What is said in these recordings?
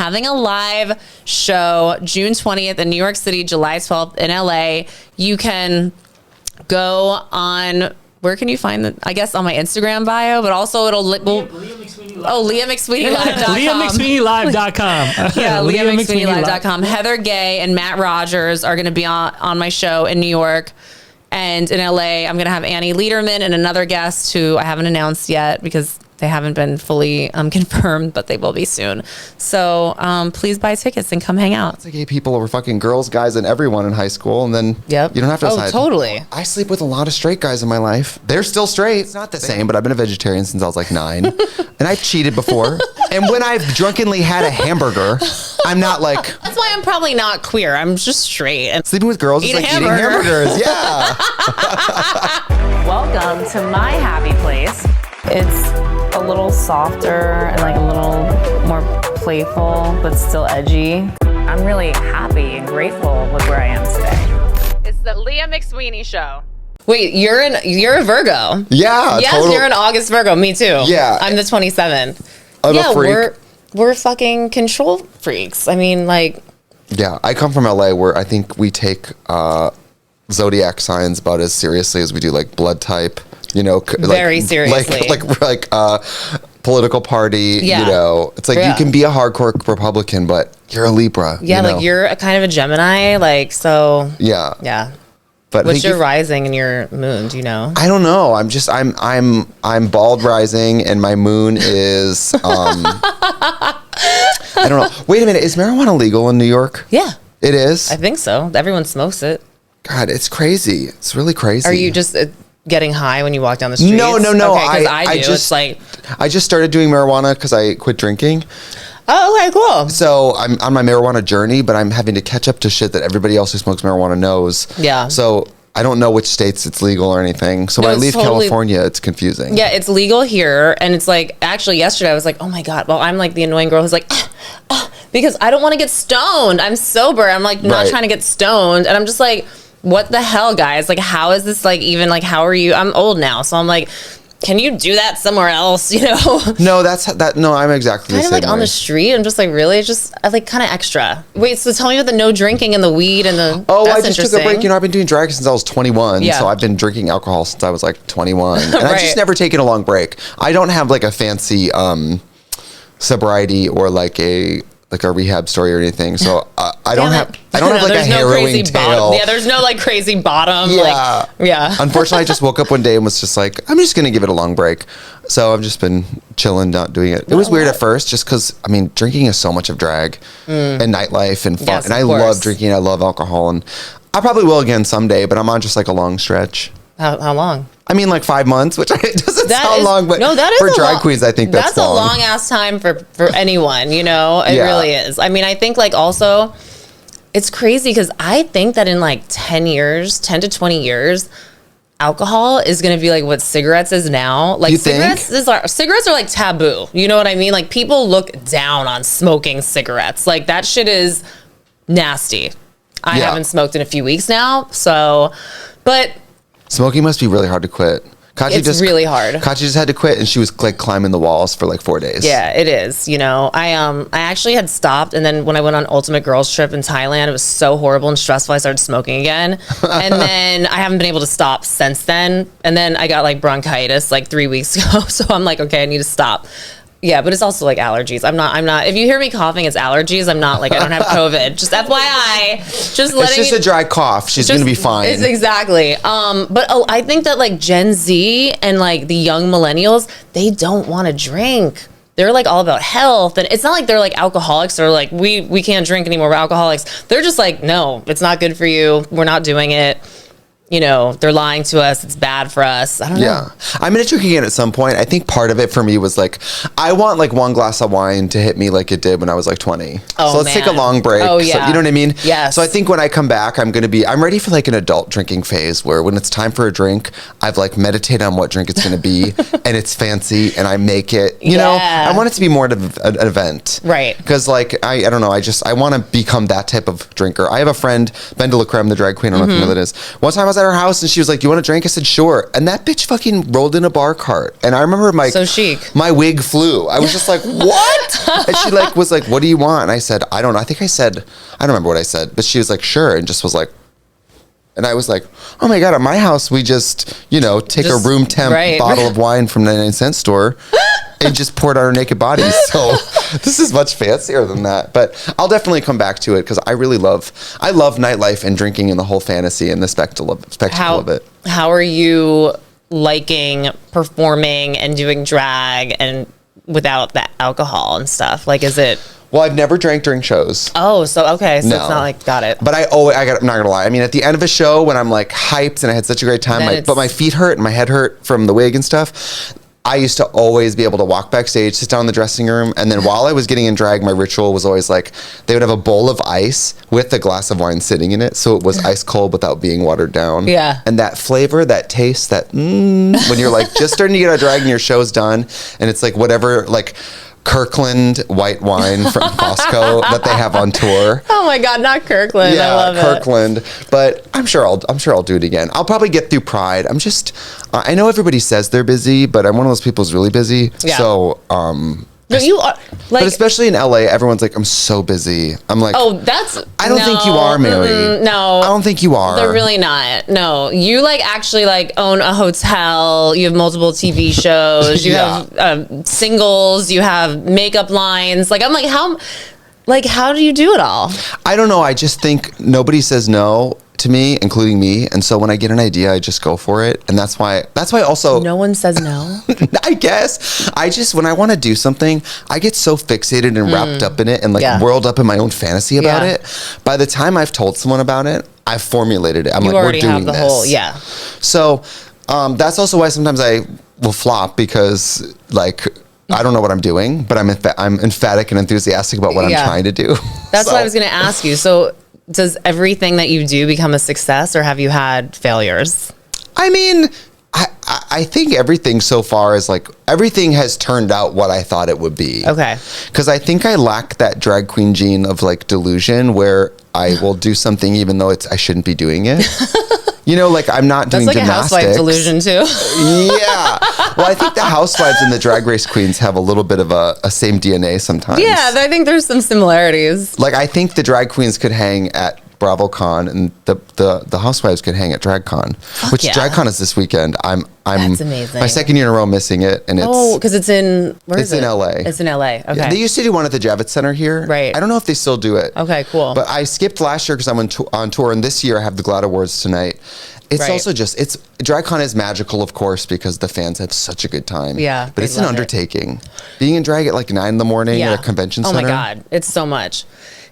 having a live show June 20th in New York City, July 12th in LA. You can go on, where can you find the, I guess on my Instagram bio, but also it'll Leah McSweeney Live. Oh, LeahMcSweeneyLive.com. LeahMcSweeneyLive.com. Yeah, LeahMcSweeneyLive.com. Heather Gay and Matt Rogers are going to be on my show in New York. And in LA, I'm going to have Annie Lederman and another guest who I haven't announced yet because they haven't been fully confirmed, but they will be soon. So please buy tickets and come hang out. It's like gay people were fucking girls, guys, and everyone in high school. And then you don't have to decide. Oh, totally. I sleep with a lot of straight guys in my life. They're still straight. It's not the same, but I've been a vegetarian since I was like 9. And I've cheated before. And when I've drunkenly had a hamburger, I'm not like... That's why I'm probably not queer. I'm just straight. And sleeping with girls is like eating hamburgers. Yeah. Welcome to my happy place. It's a little softer and like a little more playful, but still edgy. I'm really happy and grateful with where I am today. It's the Leah McSweeney Show. Wait, you're a Virgo. Yeah, yes, totally. You're an August Virgo. Me too. Yeah, I'm the 27th. I'm a freak. We're fucking control freaks. I mean, like. Yeah, I come from LA, where I think we take Zodiac signs about as seriously as we do like blood type. You know, very seriously, like political party. Yeah. You know, it's like you can be a hardcore Republican, but you're a Libra. Yeah, you know? like you're a kind of a Gemini, like so. Yeah. But what's your rising and your moon? Do you know? I don't know. I'm bald rising, and my moon is. I don't know. Wait a minute. Is marijuana legal in New York? Yeah, it is. I think so. Everyone smokes it. God, it's crazy. It's really crazy. Are you just getting high when you walk down the streets? No. Okay, because I do. It's like I just started doing marijuana because I quit drinking. Oh, okay, cool. So I'm on my marijuana journey, but I'm having to catch up to shit that everybody else who smokes marijuana knows. Yeah. So I don't know which states it's legal or anything. So when I leave California, it's confusing. Yeah, it's legal here. And it's like, actually yesterday I was like, oh my God. Well, I'm like the annoying girl who's like, because I don't want to get stoned. I'm sober. I'm like not trying to get stoned. And I'm just like, what the hell, guys? Like, how is this like even like, how are you? I'm old now. So I'm like, can you do that somewhere else? You know? No, no, I'm exactly the same like way. on the street. I'm just like, really? Just like kind of extra. Wait, so tell me about the no drinking and the weed and the. Oh, I just took a break. You know, I've been doing drag since I was 21. Yeah. So I've been drinking alcohol since I was like 21. And I've just never taken a long break. I don't have like a fancy sobriety or like a rehab story or anything. So I don't have like a harrowing tale. Yeah, there's no like crazy bottom. Yeah. Unfortunately, I just woke up one day and was just like, I'm just going to give it a long break. So I've just been chilling, not doing it. It was weird at first just because, I mean, drinking is so much of drag and nightlife and fun. Yes, and I love drinking. I love alcohol. And I probably will again someday, but I'm on just like a long stretch. How long? I mean, like 5 months, which doesn't sound long, but for drag queens, I think that's long. A long ass time for anyone, you know? It really is. I mean, I think like also, it's crazy because I think that in like 10 to 20 years, alcohol is going to be like what cigarettes is now. Like cigarettes are like taboo. You know what I mean? Like people look down on smoking cigarettes. Like that shit is nasty. I haven't smoked in a few weeks now. So, but smoking must be really hard to quit. It's really hard. Katya just had to quit, and she was like climbing the walls for like 4 days. Yeah, it is. You know, I actually had stopped, and then when I went on Ultimate Girls Trip in Thailand, it was so horrible and stressful. I started smoking again, and then I haven't been able to stop since then. And then I got like bronchitis like 3 weeks ago, so I'm like, okay, I need to stop. Yeah, but it's also like allergies. I'm not. If you hear me coughing, it's allergies. I'm not like I don't have COVID. Just FYI. It's just a dry cough. She's gonna be fine. It's exactly. But I think that like Gen Z and like the young millennials, they don't want to drink. They're like all about health, and it's not like they're like alcoholics or like we can't drink anymore. We're alcoholics. They're just like, no, it's not good for you. We're not doing it. You know, they're lying to us. It's bad for us. I don't know. Yeah. I'm going to drink again at some point. I think part of it for me was like, I want like one glass of wine to hit me like it did when I was like 20. Oh, so let's take a long break. Oh, yeah. So, you know what I mean? Yes. So I think when I come back, I'm ready for like an adult drinking phase where when it's time for a drink, I've like meditated on what drink it's going to be and it's fancy and I make it, you know, I want it to be more of an event. Right. Because like, I don't know, I want to become that type of drinker. I have a friend, Ben de la Creme, the drag queen. I don't know if you know who that is. One time I was at her house and she was like, "You want a drink?" I said, "Sure." And that bitch fucking rolled in a bar cart. And I remember so chic. My wig flew. I was just like, "What?" And she like was like, "What do you want?" And I said, "I don't know." I think I said, I don't remember what I said, but she was like, "Sure," and just was like. And I was like, "Oh my God, at my house, we just, take a room temp bottle of wine from 99-cent store and just pour it on our naked bodies." So this is much fancier than that. But I'll definitely come back to it because I love nightlife and drinking and the whole fantasy and the spectacle of it. How are you liking performing and doing drag and without the alcohol and stuff? Like, is it... Well, I've never drank during shows. Oh, so okay. So no. It's not like, got it. But I'm not going to lie. I mean, at the end of a show when I'm like hyped and I had such a great time, but my feet hurt and my head hurt from the wig and stuff, I used to always be able to walk backstage, sit down in the dressing room. And then while I was getting in drag, my ritual was always like, they would have a bowl of ice with a glass of wine sitting in it. So it was ice cold without being watered down. Yeah. And that flavor, that taste, when you're like just starting to get out of drag and your show's done and it's like whatever, like, Kirkland white wine from Costco that they have on tour. Oh my God, not Kirkland. Yeah, I love Kirkland. But I'm sure I'll do it again. I'll probably get through Pride. I know everybody says they're busy, but I'm one of those people who's really busy. Yeah. So, no, you are like, but especially in LA, everyone's like, "I'm so busy." I'm like, "Oh, that's." I don't think you are, Mary. No, I don't think you are. They're really not. No, you like actually like own a hotel. You have multiple TV shows. You have singles. You have makeup lines. Like I'm like, how do you do it all? I don't know. I just think nobody says no to me, including me, and so when I get an idea, I just go for it, and that's why also no one says no. I guess when I want to do something, I get so fixated and wrapped up in it and like whirled up in my own fantasy about it. By the time I've told someone about it, I've formulated it. I'm like, we're doing this. So that's also why sometimes I will flop because like I don't know what I'm doing, but I'm emphatic and enthusiastic about what I'm trying to do. That's what I was going to ask you. So does everything that you do become a success or have you had failures? I mean, I think everything so far is like, everything has turned out what I thought it would be. Okay. Because I think I lack that drag queen gene of like delusion where I will do something even though I shouldn't be doing it. Like I'm not doing gymnastics. That's like a housewife delusion too. Yeah. Well, I think the housewives and the drag race queens have a little bit of a same DNA sometimes. Yeah, I think there's some similarities. Like I think the drag queens could hang at BravoCon and the housewives could hang at DragCon, which DragCon is this weekend. I'm That's amazing. My second year in a row missing it, and because it's in it's in LA. It's in LA. Okay. Yeah, they used to do one at the Javits Center here. Right. I don't know if they still do it. Okay, cool. But I skipped last year because I'm on tour, and this year I have the GLAAD Awards tonight. It's also DragCon is magical, of course, because the fans have such a good time. Yeah, but it's an undertaking. Being in drag at like 9 a.m. at a convention center. Oh my God, it's so much.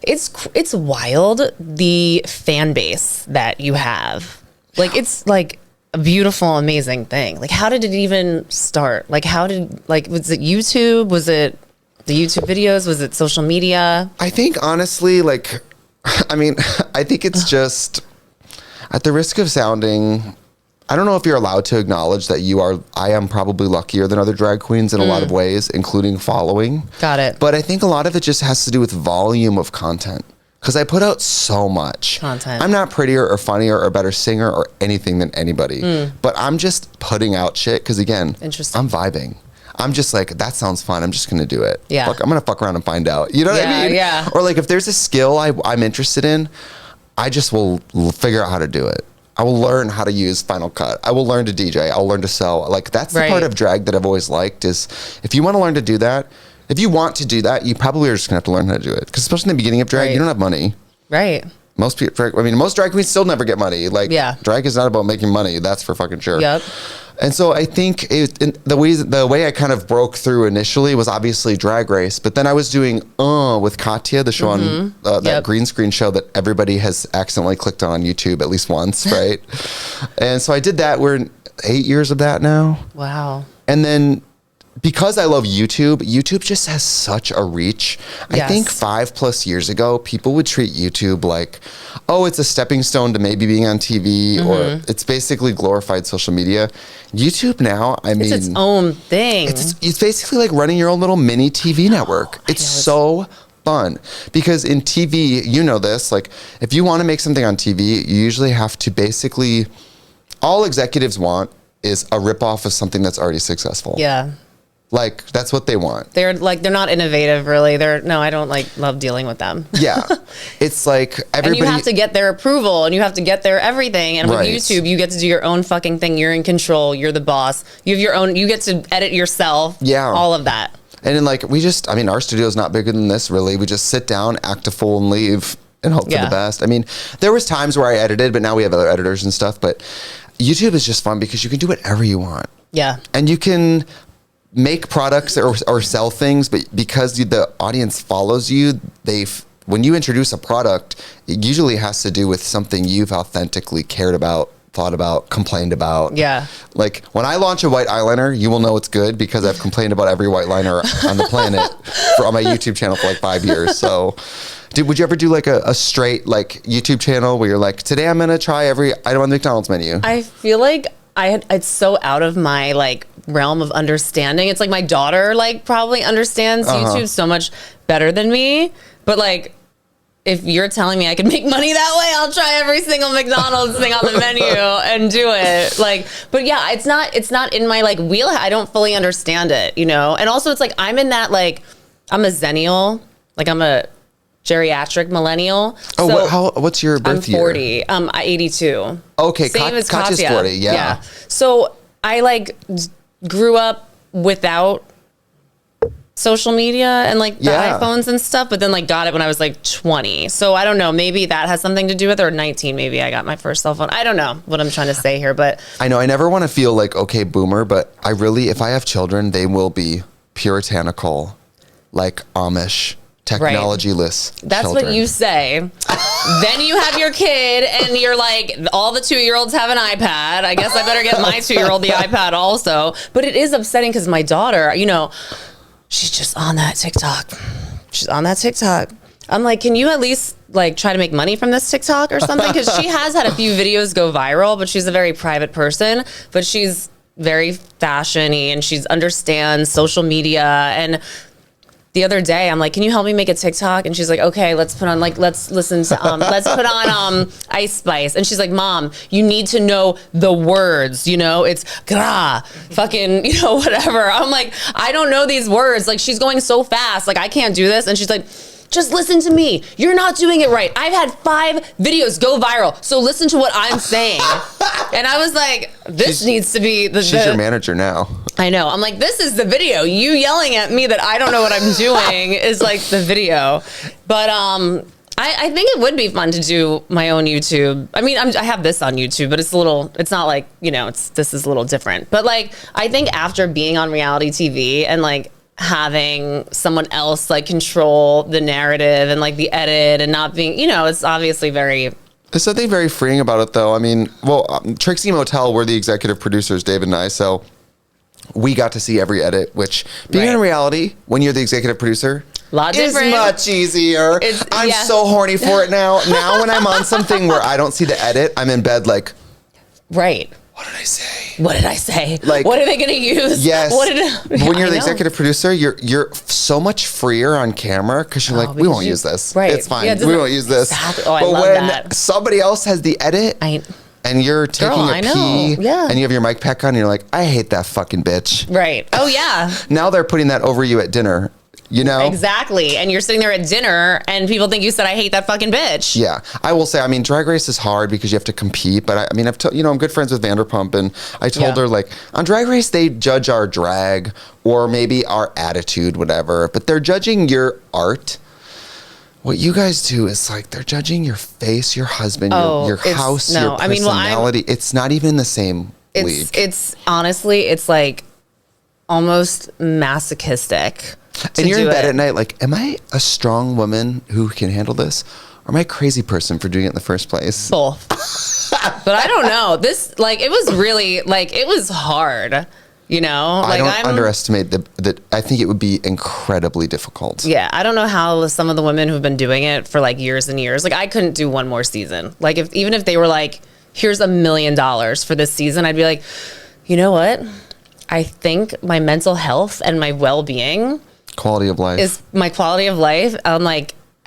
It's wild, the fan base that you have. Like it's like a beautiful, amazing thing. Like how did it even start? Like was it YouTube? Was it the YouTube videos? Was it social media? I think honestly, I think it's just, at the risk of sounding, I don't know if you're allowed to acknowledge that I am probably luckier than other drag queens in a lot of ways, including following. Got it. But I think a lot of it just has to do with volume of content. Because I put out so much content. I'm not prettier or funnier or a better singer or anything than anybody. But I'm just putting out shit because, again, I'm vibing. I'm just like, that sounds fun. I'm just going to do it. Yeah. I'm going to fuck around and find out. You know what I mean? Yeah. Or like if there's a skill I'm interested in, I just will figure out how to do it. I will learn how to use Final Cut. I will learn to DJ. I'll learn to sell. Like that's the part of drag that I've always liked is if you want to learn to do that, you probably are just gonna have to learn how to do it. Because especially in the beginning of drag, you don't have money. Right. Most drag queens still never get money. Like drag is not about making money. That's for fucking sure. Yep. And so I think the way I kind of broke through initially was obviously Drag Race, but then I was doing with Katya, the show on that green screen show that everybody has accidentally clicked on YouTube at least once, right? And so I did that. We're in 8 years of that now. Wow. And then because I love YouTube just has such a reach. I think 5+ years ago, people would treat YouTube like, oh, it's a stepping stone to maybe being on TV, or it's basically glorified social media. YouTube now, it's its own thing. It's basically like running your own little mini TV network. It's so fun because in TV, you know this, like if you want to make something on TV, you usually have to basically all executives want is a ripoff of something that's already successful. Yeah. Like, that's what they want. They're not innovative, really. I don't love dealing with them. Yeah. It's like everybody. And you have to get their approval and you have to get their everything. And with YouTube, you get to do your own fucking thing. You're in control. You're the boss. You have your own, you get to edit yourself. Yeah. All of that. And then our studio's not bigger than this, really. We just sit down, act a fool, and leave and hope for the best. I mean, there was times where I edited, but now we have other editors and stuff. But YouTube is just fun because you can do whatever you want. Yeah. And you can make products or sell things, but because the audience follows you, when you introduce a product, it usually has to do with something you've authentically cared about, thought about, complained about. Yeah. Like when I launch a white eyeliner, you will know it's good because I've complained about every white liner on the planet on my YouTube channel for 5 years. So would you ever do a straight YouTube channel where you're like, today I'm going to try every item on the McDonald's menu? I feel like it's so out of my realm of understanding. It's like my daughter probably understands YouTube so much better than me. But if you're telling me I can make money that way, I'll try every single McDonald's thing on the menu and do it. But yeah, it's not in my wheel. I don't fully understand it, And also it's I'm in that I'm a zennial, I'm a geriatric millennial. Oh, so what's your birth year? I'm 40. 82. Okay, Same as Katya's 40. Yeah. So I grew up without social media and the iPhones and stuff, but then got it when I was 20. So I don't know, maybe that has something to do with it, or 19 maybe I got my first cell phone. I don't know what I'm trying to say here, but I know I never want to feel okay, boomer, but I really, if I have children, they will be puritanical, Amish, technology-less That's children. What you say. Then you have your kid and you're all the 2-year-olds have an iPad. I guess I better get my 2-year-old the iPad also. But it is upsetting because my daughter, she's just on that TikTok. She's on that TikTok. I'm can you at least try to make money from this TikTok or something? Because she has had a few videos go viral, but she's a very private person. But she's very fashion-y and she understands social media. And the other day, I'm can you help me make a TikTok? And she's okay, let's put on let's listen to let's put on Ice Spice. And she's Mom, you need to know the words, it's gra, fucking, whatever. I'm I don't know these words. She's going so fast, I can't do this. And she's just listen to me. You're not doing it right. I've had 5 videos go viral, so listen to what I'm saying. And I was this needs to be she's your manager now. I know. I'm this is the video. You yelling at me that I don't know what I'm doing is the video. But I think it would be fun to do my own YouTube. I mean, I have this on YouTube, but it's not this is a little different. But I think after being on reality TV and having someone else control the narrative and the edit and not being, it's obviously very... There's something very freeing about it, though. I mean, Trixie Mattel, we're the executive producers, David and I, so we got to see every edit, which being in reality, when you're the executive producer, is much easier. I'm so horny for it now. Now when I'm on something where I don't see the edit, I'm in bed right. What did I say? What did I say? What are they going to use? Yes. When you're the executive producer, you're so much freer on camera because you're we won't use this. Right. It's fine. We won't use this. Exactly. Oh, I love that. When somebody else has the edit and you're taking a pee and you have your mic pack on and you're I hate that fucking bitch. Right. Oh, yeah. Now they're putting that over you at dinner. Exactly. And you're sitting there at dinner and people think you said, I hate that fucking bitch. Yeah. I will say, Drag Race is hard because you have to compete. But I'm good friends with Vanderpump. And I told her on Drag Race, they judge our drag or maybe our attitude, whatever. But they're judging your art. What you guys do is they're judging your face, your husband, your house, your personality. It's not even the same league. It's honestly, it's almost masochistic. And you're in bed at night am I a strong woman who can handle this? Or am I a crazy person for doing it in the first place? Both. But I don't know. This, it was really, it was hard, I don't underestimate that. I think it would be incredibly difficult. Yeah. I don't know how some of the women who've been doing it for years and years, I couldn't do one more season. Even if they were here's $1 million for this season, I'd be you know what? I think my mental health and my well-being quality of life is my quality of life. I'm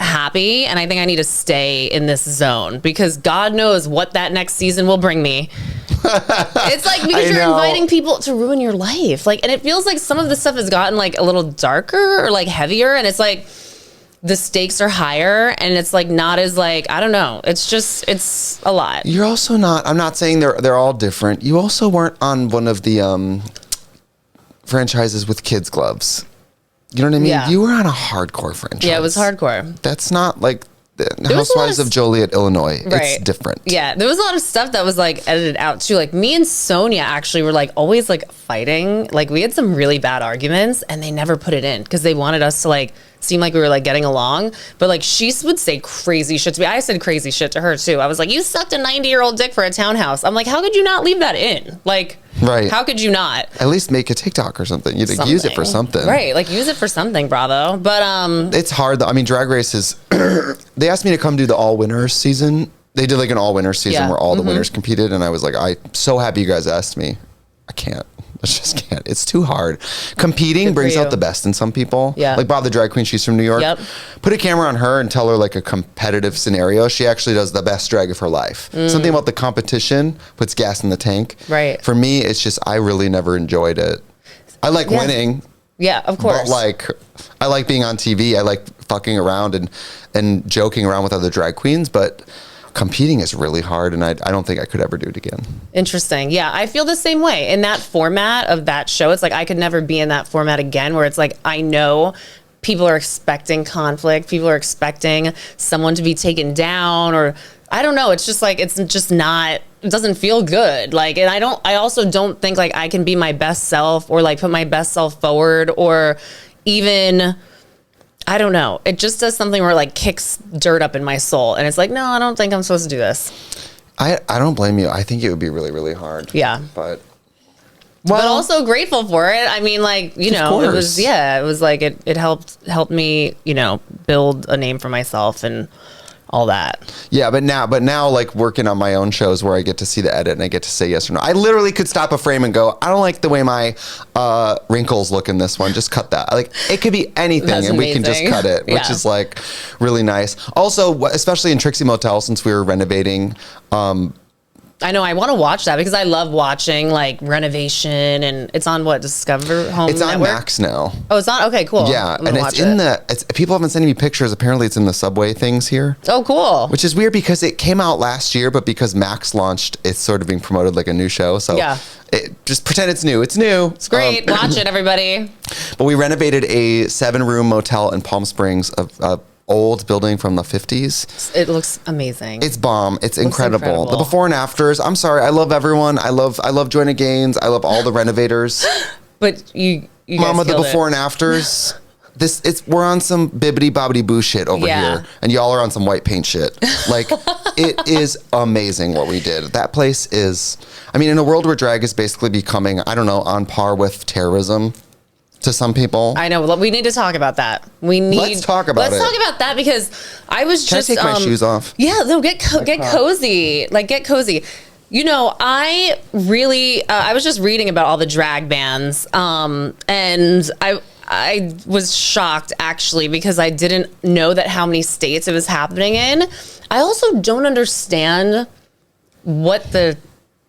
happy, and I think I need to stay in this zone because God knows what that next season will bring me. It's like because you're inviting people to ruin your life, like, and it feels like some of the stuff has gotten like a little darker or like heavier, and it's like the stakes are higher, and it's like not as like, I don't know. It's a lot. You're also not. I'm not saying they're all different. You also weren't on one of the franchises with kids gloves. You know what I mean? Yeah. You were on a hardcore franchise. Yeah, it was hardcore. That's not like the Housewives of Joliet, Illinois. Right. It's different. Yeah, there was a lot of stuff that was like edited out too. Like me and Sonia actually were like always like fighting. Like we had some really bad arguments, and they never put it in because they wanted us to like seem like we were like getting along. But like she would say crazy shit to me. I said crazy shit to her too. I was like, you sucked a 90-year-old dick for a townhouse. I'm like, how could you not leave that in? Like, right. How could you not? At least make a TikTok or something. You'd use it for something. Right. Like use it for something, bravo. But it's hard though. I mean, Drag Race is they asked me to come do the all winners season. They did like an all winners season where all the winners competed, and I was like, I'm so happy you guys asked me. I can't. I just can't. It's too hard. Competing brings out the best in some people. Yeah. Like Bob the drag queen, she's from New York. Yep. Put a camera on her and tell her like a competitive scenario. She actually does the best drag of her life. Something about the competition puts gas in the tank. Right. For me, it's just I really never enjoyed it. I like winning. Yeah, of course. But like, I like being on TV. I like fucking around and joking around with other drag queens, but competing is really hard, and I don't think I could ever do it again. Interesting. Yeah, I feel the same way. In that format of that show, it's like I could never be in that format again, where it's like I know people are expecting conflict. People are expecting someone to be taken down, or I don't know. It's just like, it's just not, it doesn't feel good. Like, and I also don't think like I can be my best self or like put my best self forward, or even, I don't know. It just does something where it like kicks dirt up in my soul. And it's like, no, I don't think I'm supposed to do this. I don't blame you. I think it would be really, really hard. Yeah. But also grateful for it. I mean, like, you know, it was like, it helped me, you know, build a name for myself and all that. Yeah, but now like working on my own shows where I get to see the edit and I get to say yes or no. I literally could stop a frame and go, I don't like the way my wrinkles look in this one. Just cut that. Like, it could be anything. That's and amazing. We can just cut it, which is like really nice. Also, especially in Trixie Mattel, since we were renovating, I know, I want to watch that because I love watching like renovation, and it's on what, Discover Home It's on Network? Max now. Oh, it's on? Okay, cool. Yeah, and it's in people have been sending me pictures. Apparently it's in the subway things here. Oh, cool. Which is weird because it came out last year, but because Max launched, it's sort of being promoted like a new show. So just pretend it's new. It's new. It's great. Watch it, everybody. But we renovated a 7-room motel in Palm Springs, a old building from the 50s. It looks amazing. It's bomb. It's incredible. The before and afters. I'm sorry. I love everyone. I love Joanna Gaines. I love all the renovators. But you Mama, guys the before and afters. We're on some bibbity bobbity boo shit over here, and y'all are on some white paint shit. Like, it is amazing what we did. That place is, I mean, in a world where drag is basically becoming, I don't know, on par with terrorism to some people. I know. We need to talk about that. Let's talk about that because I was Can just. I take my shoes off? Yeah, no, get cozy. Like, get cozy. You know, I really, I was just reading about all the drag bans, and I was shocked actually because I didn't know that how many states it was happening in. I also don't understand what the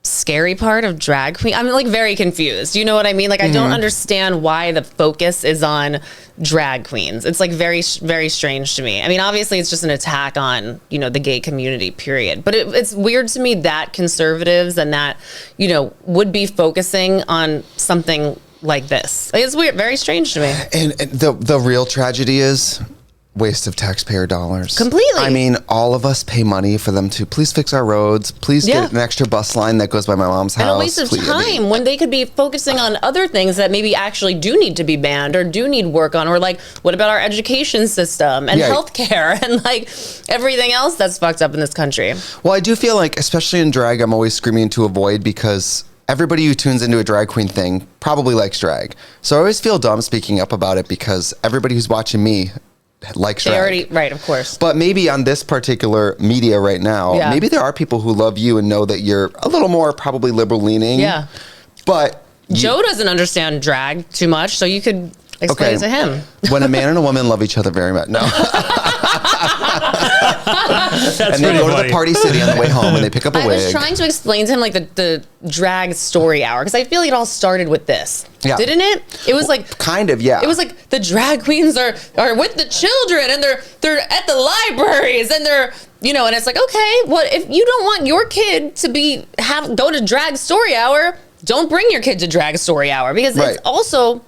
scary part of drag queen. I'm like very confused. You know what I mean? Like, I don't understand why the focus is on drag queens. It's like very, very strange to me. I mean, obviously it's just an attack on, you know, the gay community, period. But it's weird to me that conservatives and that, you know, would be focusing on something like this. Like, it's weird, very strange to me. And the real tragedy is waste of taxpayer dollars. Completely. I mean, all of us pay money for them to please fix our roads, please get an extra bus line that goes by my mom's house. And a waste of time when they could be focusing on other things that maybe actually do need to be banned or do need work on, or like, what about our education system and healthcare and like everything else that's fucked up in this country? Well, I do feel like, especially in drag, I'm always screaming to avoid because everybody who tunes into a drag queen thing probably likes drag. So I always feel dumb speaking up about it because everybody who's watching me likes drag. Right, of course. But maybe on this particular media right now, maybe there are people who love you and know that you're a little more probably liberal leaning. Yeah. But Joe doesn't understand drag too much, so you could Explain it to him. When a man and a woman love each other very much. No. And they go to the Party City on the way home and they pick up a wig. I was trying to explain to him like the drag story hour because I feel like it all started with this. Yeah. Didn't it? It was like kind of, yeah. It was like the drag queens are with the children and they're at the libraries and they're, you know, and it's like, okay, well, if you don't want your kid to go to drag story hour, don't bring your kid to drag story hour because it's also,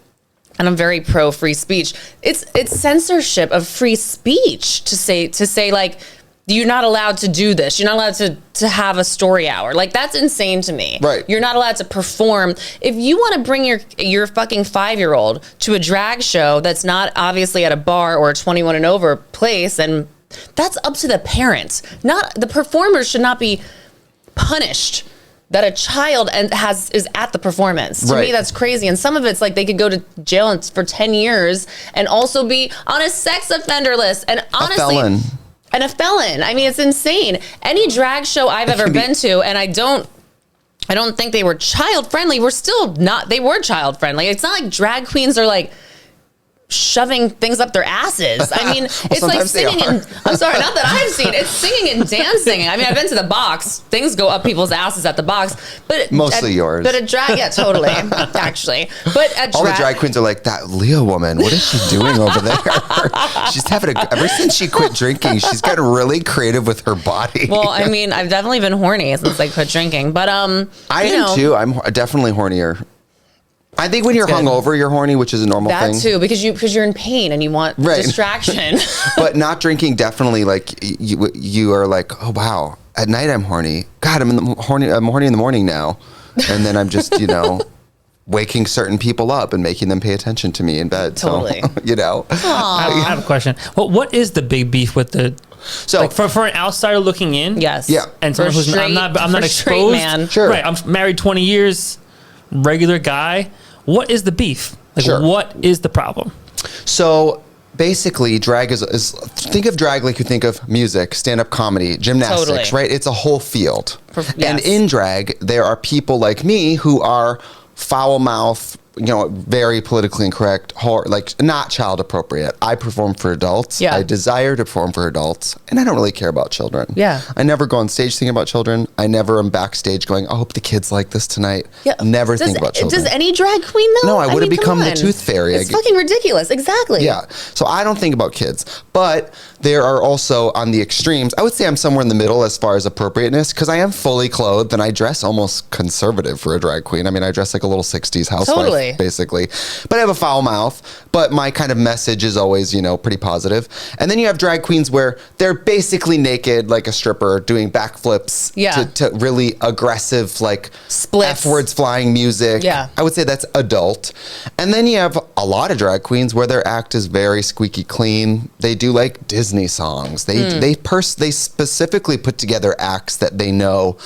and I'm very pro free speech. It's censorship of free speech to say like, you're not allowed to do this. You're not allowed to have a story hour. Like, that's insane to me. Right. You're not allowed to perform. If you want to bring your fucking 5-year-old to a drag show that's not obviously at a bar or a 21 and over place, and that's up to the parents. Not the performers should not be punished that a child is at the performance. To me, that's crazy. And some of it's like they could go to jail for 10 years and also be on a sex offender list. And honestly, a felon. I mean, it's insane. Any drag show I've ever been to, and I don't think they were child friendly. They were child friendly. It's not like drag queens are like shoving things up their asses. I mean, it's like singing I'm sorry, not that I've seen. It's singing and dancing. I mean, I've been to the box. Things go up people's asses at the box, but mostly yours. But a drag, yeah, totally, actually. But all the drag queens are like, that Leah woman. What is she doing over there? She's ever since she quit drinking, she's gotten really creative with her body. Well, I mean, I've definitely been horny since I quit drinking, but I am too. I'm definitely hornier. I think when you're hungover, you're horny, which is a normal thing. That too, because you're in pain and you want distraction. But not drinking, definitely, like you are like, oh wow, at night I'm horny. God, I'm horny in the morning now, and then I'm just waking certain people up and making them pay attention to me in bed. Totally. So I have a question. Well, what is the big beef with the? So like for an outsider looking in, yes, yeah, and someone who's I'm not exposed. Man. Sure. Right, I'm married 20 years, regular guy. What is the beef? Like, what is the problem? So basically, drag is think of drag like you think of music, stand-up comedy, gymnastics, right? It's a whole field. Yes. And in drag, there are people like me who are foul-mouthed, very politically incorrect, like not child appropriate. I perform for adults. Yeah. I desire to perform for adults, and I don't really care about children. Yeah. I never go on stage thinking about children. I never am backstage going, I hope the kids like this tonight. Yeah. Never think about children. Does any drag queen though? No, I would have become the tooth fairy. It's fucking ridiculous. Exactly. Yeah. So I don't think about kids, but there are also on the extremes. I would say I'm somewhere in the middle as far as appropriateness because I am fully clothed and I dress almost conservative for a drag queen. I mean, I dress like a little 60s housewife. Basically, but I have a foul mouth, but my kind of message is always, pretty positive. And then you have drag queens where they're basically naked, like a stripper, doing backflips to really aggressive, like splits, F-words flying music. Yeah. I would say that's adult. And then you have a lot of drag queens where their act is very squeaky clean. They do like Disney songs. They specifically put together acts that they know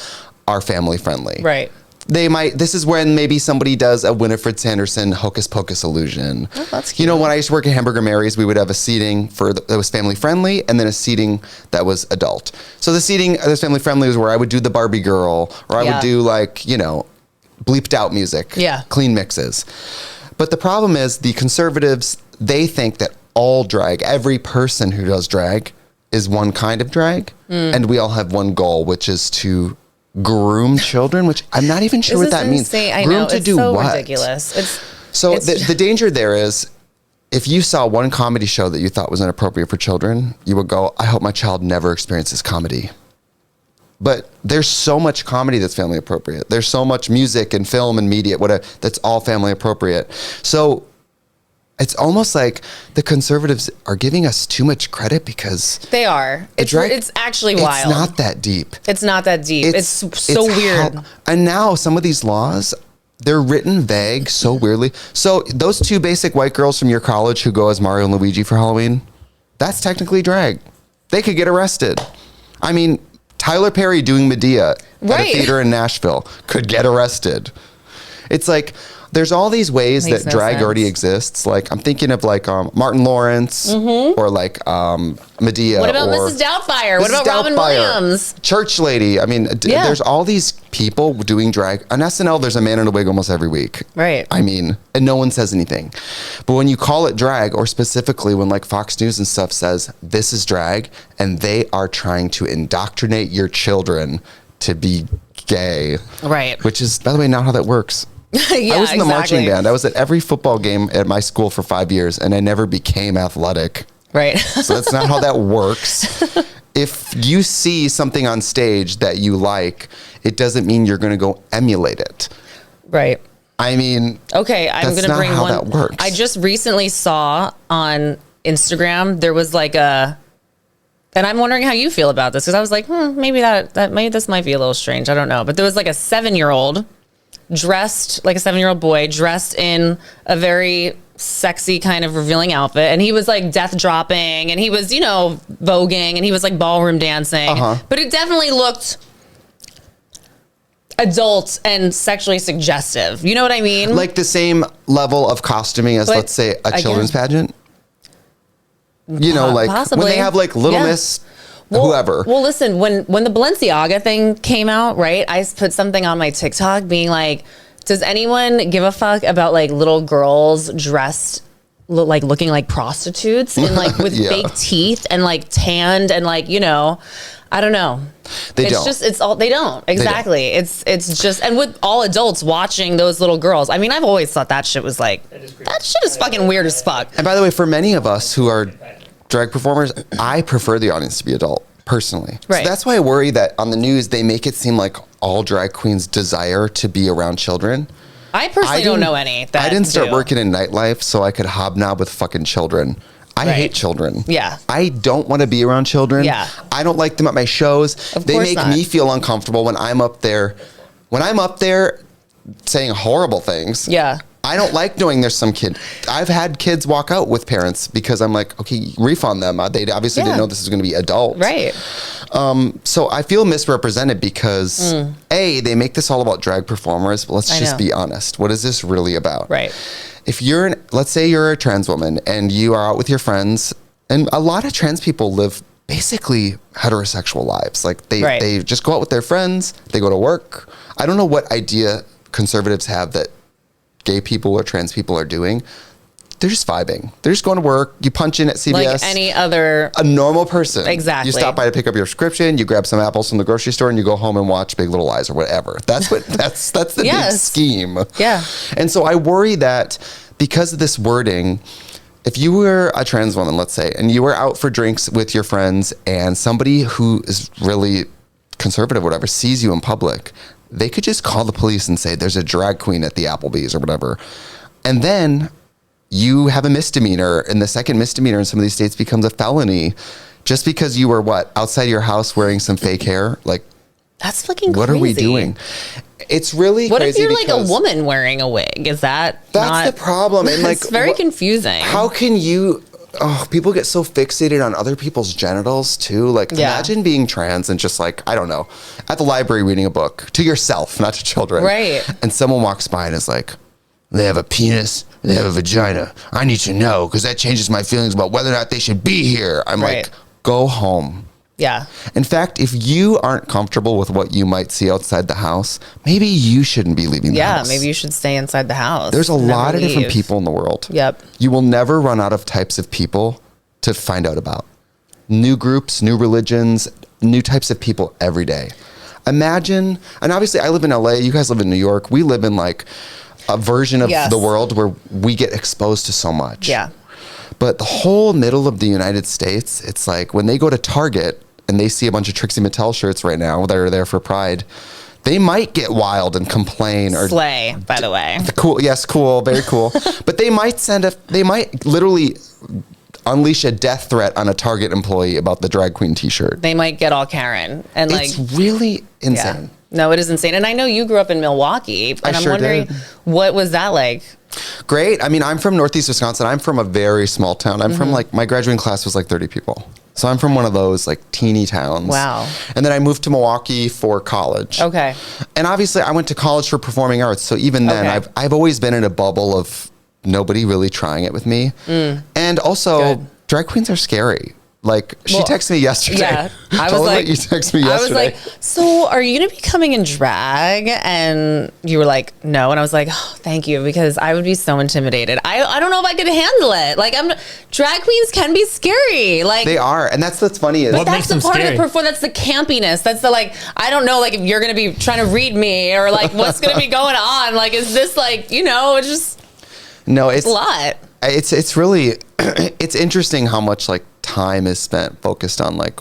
are family friendly. Right. This is when maybe somebody does a Winifred Sanderson Hocus Pocus illusion. Oh, that's cute. When I used to work at Hamburger Mary's, we would have a seating that was family friendly and then a seating that was adult. So the seating that was family friendly was where I would do the Barbie girl or I would do bleeped out music, clean mixes. But the problem is the conservatives, they think that all drag, every person who does drag is one kind of drag. And we all have one goal, which is to groom children, which I'm not even sure what that means. I groom know. to it's do so what? Ridiculous. The danger there is if you saw one comedy show that you thought was inappropriate for children, you would go, I hope my child never experiences comedy. But there's so much comedy that's family appropriate. There's so much music and film and media, whatever, that's all family appropriate. So it's almost like the conservatives are giving us too much credit because they are. It's actually wild. It's not that deep. It's not that deep. It's so weird. And now some of these laws, they're written vague so weirdly. So those two basic white girls from your college who go as Mario and Luigi for Halloween, that's technically drag. They could get arrested. I mean, Tyler Perry doing Medea at a theater in Nashville could get arrested. It's like, There's all these ways Makes that no drag sense. already exists. Like I'm thinking of like Martin Lawrence or like Medea. What about or Mrs. Doubtfire? What Mrs. about Robin Doubtfire, Williams? Church Lady. I mean, there's all these people doing drag. On SNL, there's a man in a wig almost every week. Right. I mean, and no one says anything. But when you call it drag, or specifically when like Fox News and stuff says this is drag, and they are trying to indoctrinate your children to be gay. Right. Which is, by the way, not how that works. Yeah, I was in the marching exactly. band. I was at every football game at my school for 5 years, and I never became athletic. Right. So that's not how that works. If you see something on stage that you like, it doesn't mean you're going to go emulate it. Right. I mean, okay, I'm that's going to not bring how one. that works. I just recently saw on Instagram, there was like a, and I'm wondering how you feel about this, because I was like, maybe maybe this might be a little strange. I don't know. But there was like a 7-year-old dressed like a 7-year-old boy dressed in a very sexy kind of revealing outfit, and he was like death dropping, and he was, you know, voguing, and he was like ballroom dancing, but it definitely looked adult and sexually suggestive. You know what I mean? like the same level of costuming as, But let's say, a again- children's pageant. You know, like possibly. when they have like Little Yeah. Miss, whoever. Well, listen, when the Balenciaga thing came out, right? I put something on my TikTok being like, does anyone give a fuck about like little girls dressed like looking like prostitutes and like with Yeah. fake teeth and like tanned and like, you know, I don't know. They It's don't. just, it's all, they don't. Exactly. It's just, and with all adults watching those little girls, I mean, I've always thought that shit was like, that shit is fucking weird as fuck. And by the way, for many of us who are drag performers, I prefer the audience to be adult, personally. Right. So that's why I worry that on the news, they make it seem like all drag queens desire to be around children. I personally don't know any that I didn't start do. working in nightlife so I could hobnob with fucking children. I Right. hate children. Yeah. I don't want to be around children. Yeah. I don't like them at my shows. Of They course make not. me feel uncomfortable when I'm up there. When I'm up there saying horrible things. Yeah. I don't like knowing there's some kid. I've had kids walk out with parents because I'm like, okay, refund them. They obviously Yeah. didn't know this was going to be adult. Right. So I feel misrepresented because A, they make this all about drag performers, but let's I just know. be honest. What is this really about? Right. If let's say you're a trans woman and you are out with your friends, and a lot of trans people live basically heterosexual lives. Like Right. they just go out with their friends, they go to work. I don't know what idea conservatives have that gay people or trans people are doing. They're just vibing. They're just going to work. You punch in at CVS. Like any other. A normal person. Exactly. You stop by to pick up your prescription, you grab some apples from the grocery store, and you go home and watch Big Little Lies or whatever. That's the big Yes. scheme. Yeah. And so I worry that because of this wording, if you were a trans woman, let's say, and you were out for drinks with your friends and somebody who is really conservative or whatever sees you in public, they could just call the police and say there's a drag queen at the Applebee's or whatever. And then you have a misdemeanor, and the second misdemeanor in some of these states becomes a felony just because you were outside your house wearing some fake hair. Like, That's fucking crazy. what are we doing? It's really What if crazy you're like a because woman wearing a wig? Is that that's not, the problem. And like, it's very confusing. How can you? Oh, people get so fixated on other people's genitals too. Like, Yeah. imagine being trans and just like, I don't know, at the library reading a book to yourself, not to children. Right. And someone walks by and is like, they have a penis, they have a vagina. I need to know because that changes my feelings about whether or not they should be here. I'm Right. like, go home. Yeah. In fact, if you aren't comfortable with what you might see outside the house, maybe you shouldn't be leaving the house. Yeah. Maybe you should stay inside the house. There's a Never lot of different leave. people in the world. Yep. You will never run out of types of people to find out about. New groups, new religions, new types of people every day. Imagine, and obviously I live in LA, you guys live in New York. We live in like a version of Yes. the world where we get exposed to so much. Yeah. But the whole middle of the United States, it's like when they go to Target and they see a bunch of Trixie Mattel shirts right now that are there for Pride, they might get wild and complain or Slay, by the way. cool. Yes, cool, very cool. But they might literally unleash a death threat on a Target employee about the drag queen T-shirt. They might get all Karen and like. It's really Yeah. insane. No, it is insane. And I know you grew up in Milwaukee, and I'm sure wondering did. what was that like? Great. I mean, I'm from Northeast Wisconsin. I'm from a very small town. I'm from like, my graduating class was like 30 people. So I'm from one of those like teeny towns. Wow. And then I moved to Milwaukee for college. Okay. And obviously I went to college for performing arts. So even then I've always been in a bubble of nobody really trying it with me. And also drag queens are scary. Like she texted me yesterday. Yeah, I was like, you texted me yesterday. I was like, so are you going to be coming in drag? And you were like, no. And I was like, oh, thank you, because I would be so intimidated. I don't know if I could handle it. Like drag queens can be scary. Like they are, and that's what's funny is What that's makes the them part scary? of the performance. That's the campiness. That's the like. I don't know. Like if you're going to be trying to read me or like what's going to be going on. Like is this like it's just it's a lot. It's really it's interesting how much like time is spent focused on like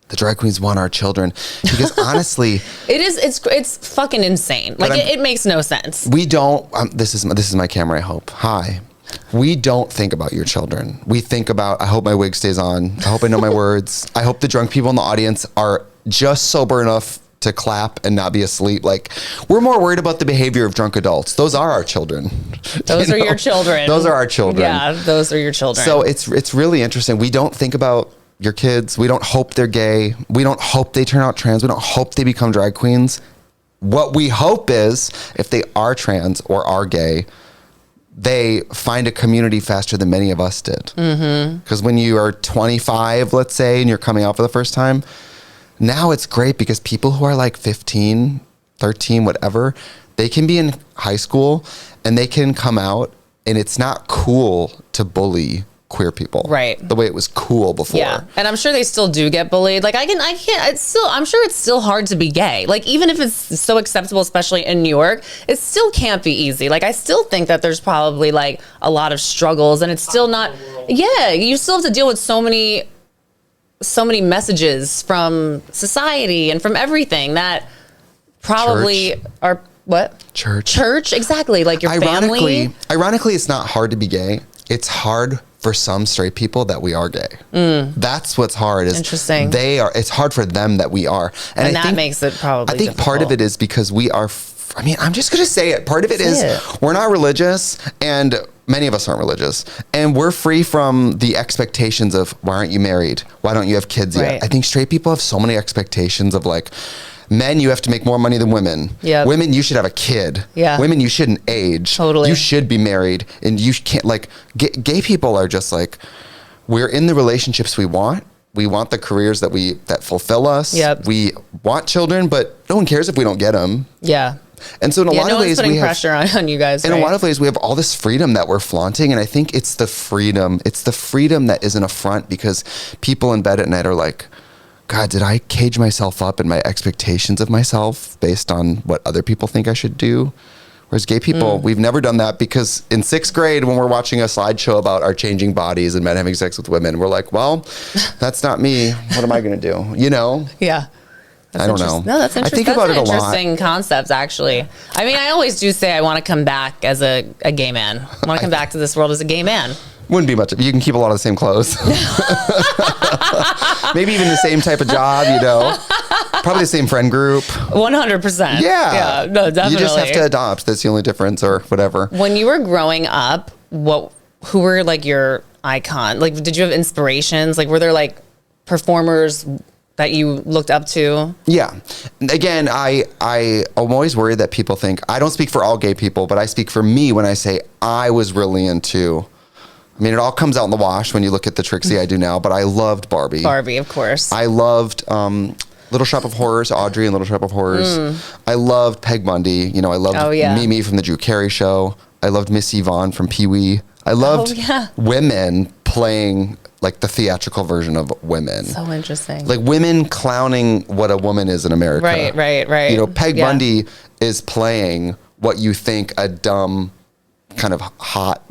the drag queens want our children, because honestly it's fucking insane. Like it makes no sense. We don't this is my camera, I hope. Hi. We don't think about your children. We think about, I hope my wig stays on. I hope I know my words. I hope the drunk people in the audience are just sober enough to clap and not be asleep. Like we're more worried about the behavior of drunk adults. Those are our children. Those are your children. Those are our children. Yeah, those are your children. So it's really interesting. We don't think about your kids. We don't hope they're gay. We don't hope they turn out trans. We don't hope they become drag queens. What we hope is if they are trans or are gay, they find a community faster than many of us did. Because when you are 25, let's say, and you're coming out for the first time, now it's great because people who are like 15, 13, whatever, they can be in high school and they can come out and it's not cool to bully queer people. Right. The way it was cool before. Yeah. And I'm sure they still do get bullied. Like I'm sure it's still hard to be gay. Like even if it's so acceptable, especially in New York, it still can't be easy. Like I still think that there's probably like a lot of struggles and it's still not, you still have to deal with so many messages from society and from everything that probably are what? Church, exactly. Like your family. Ironically, it's not hard to be gay. It's hard for some straight people that we are gay. That's what's hard. Is interesting. It's hard for them that we are. And I that think, makes it probably I think difficult. part of it is because we are, I'm just going to say it. Part of it is we're not religious, and many of us aren't religious, and we're free from the expectations of why aren't you married? Why don't you have kids yet? I think straight people have so many expectations of like, men, you have to make more money than women. Yep. Women, you should have a kid. Yeah. Women, you shouldn't age. Totally. You should be married, and you can't like. Gay people are just like, we're in the relationships we want. We want the careers that fulfill us. Yep. We want children, but no one cares if we don't get them. Yeah. And so in a lot of ways we have pressure on you guys. In a lot of ways, we have all this freedom that we're flaunting, and I think it's the freedom. It's the freedom that is an affront because people in bed at night are like, God, did I cage myself up in my expectations of myself based on what other people think I should do? Whereas gay people, we've never done that, because in 6th grade, when we're watching a slideshow about our changing bodies and men having sex with women, we're like, well, that's not me. What am I going to do? You know? Yeah. I don't know. No, that's interesting. I think about it a lot. Interesting concepts, actually. I mean, I always do say I want to come back as a gay man. I want to come back to this world as a gay man. Wouldn't be much. You can keep a lot of the same clothes. Maybe even the same type of job, Probably the same friend group. 100%. Yeah. No, definitely. You just have to adopt. That's the only difference, or whatever. When you were growing up, who were like your icon? Like, did you have inspirations? Like, were there like performers that you looked up to? Yeah. Again, I'm always worried that people think, I don't speak for all gay people, but I speak for me when I say I was really into, I mean, it all comes out in the wash when you look at the Trixie I do now, but I loved Barbie. Barbie, of course. I loved Little Shop of Horrors, Audrey and Little Shop of Horrors. I loved Peg Bundy. I loved Mimi from the Drew Carey Show. I loved Miss Yvonne from Pee-wee. I loved women playing like the theatrical version of women. So interesting. Like women clowning what a woman is in America. Right. Peg Bundy is playing what you think a dumb kind of hot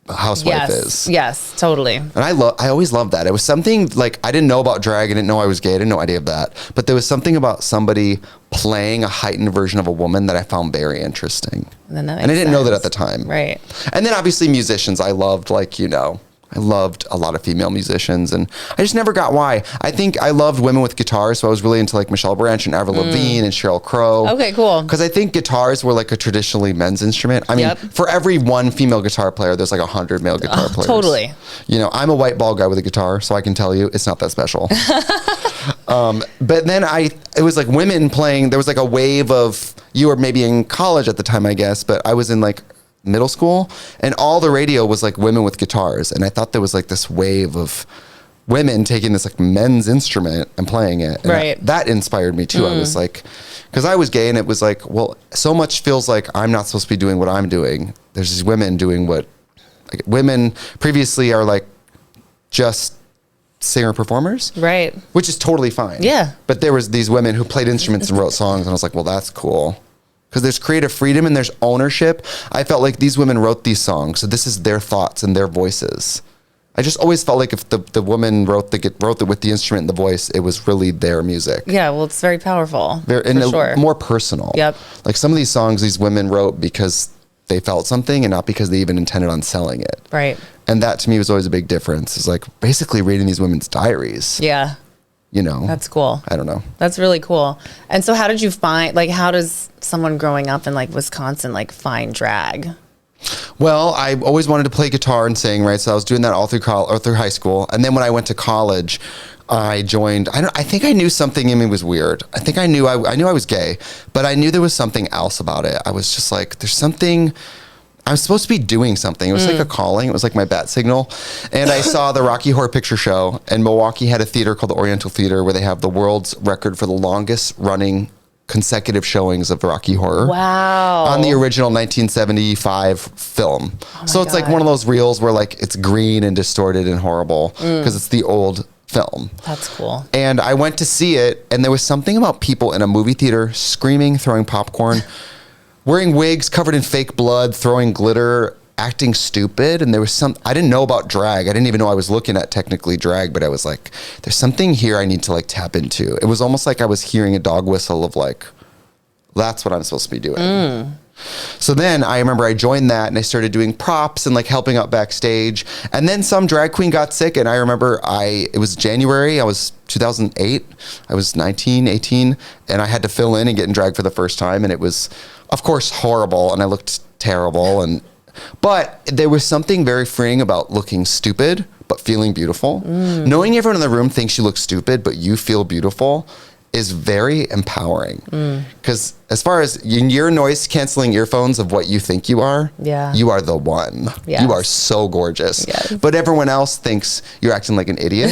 housewife is. Yes, totally. And I always loved that. It was something like, I didn't know about drag. I didn't know I was gay. I didn't know any of that. But there was something about somebody playing a heightened version of a woman that I found very interesting. And I didn't know that at the time. Right. And then obviously musicians I loved, like, I loved a lot of female musicians, and I just never got why. I think I loved women with guitars, so I was really into like Michelle Branch and Avril Lavigne and Sheryl Crow. Okay, cool. Because I think guitars were like a traditionally men's instrument. I mean, for every one female guitar player, there's like 100 male guitar players. Totally. You know, I'm a white bald guy with a guitar, so I can tell you it's not that special. But then it was like women playing. There was like a wave of, you were maybe in college at the time, I guess, but I was in like middle school, and all the radio was like women with guitars, and I thought there was like this wave of women taking this like men's instrument and playing it, and right. that inspired me too. I was like, because I was gay, and it was like, well, so much feels like I'm not supposed to be doing what I'm doing. There's these women doing what, like, women previously are like just singer performers, right, which is totally fine. Yeah, but there was these women who played instruments and wrote songs, and I was like, well, that's cool. Because there's creative freedom and there's ownership. I felt like these women wrote these songs, so this is their thoughts and their voices. I just always felt like if the woman wrote it with the instrument and the voice, it was really their music. Yeah, well, it's very powerful. Sure. More personal. Yep. Like some of these songs these women wrote because they felt something and not because they even intended on selling it. Right. And that to me was always a big difference. It's like basically reading these women's diaries. Yeah. You know, that's cool. I don't know. That's really cool. And so how did you find, like, how does someone growing up in like Wisconsin, like, find drag? Well, I always wanted to play guitar and sing, right? So I was doing that all through through high school. And then when I went to college, I joined, I think I knew something in me was weird. I think I knew I was gay, but I knew there was something else about it. I was just like, there's something, I was supposed to be doing something. It was like a calling. It was like my bat signal. And I saw the Rocky Horror Picture Show, and Milwaukee had a theater called the Oriental Theater where they have the world's record for the longest running consecutive showings of Rocky Horror. Wow. On the original 1975 film. So it's like one of those reels where like it's green and distorted and horrible because it's the old film. That's cool. And I went to see it, and there was something about people in a movie theater screaming, throwing popcorn, wearing wigs covered in fake blood, throwing glitter, acting stupid. And there was I didn't know about drag. I didn't even know I was looking at technically drag, but I was like, there's something here I need to like tap into. It was almost like I was hearing a dog whistle of like, that's what I'm supposed to be doing. So then I remember I joined that, and I started doing props and like helping out backstage. And then some drag queen got sick, and I remember it was January, I was 2008. I was 19, 18, and I had to fill in and get in drag for the first time. And it was, of course, horrible, and I looked terrible. But there was something very freeing about looking stupid, but feeling beautiful. Knowing everyone in the room thinks you look stupid, but you feel beautiful is very empowering. Because as far as your noise canceling earphones of what you think you are, you are the one. Yes. You are so gorgeous. Yes. But everyone else thinks you're acting like an idiot.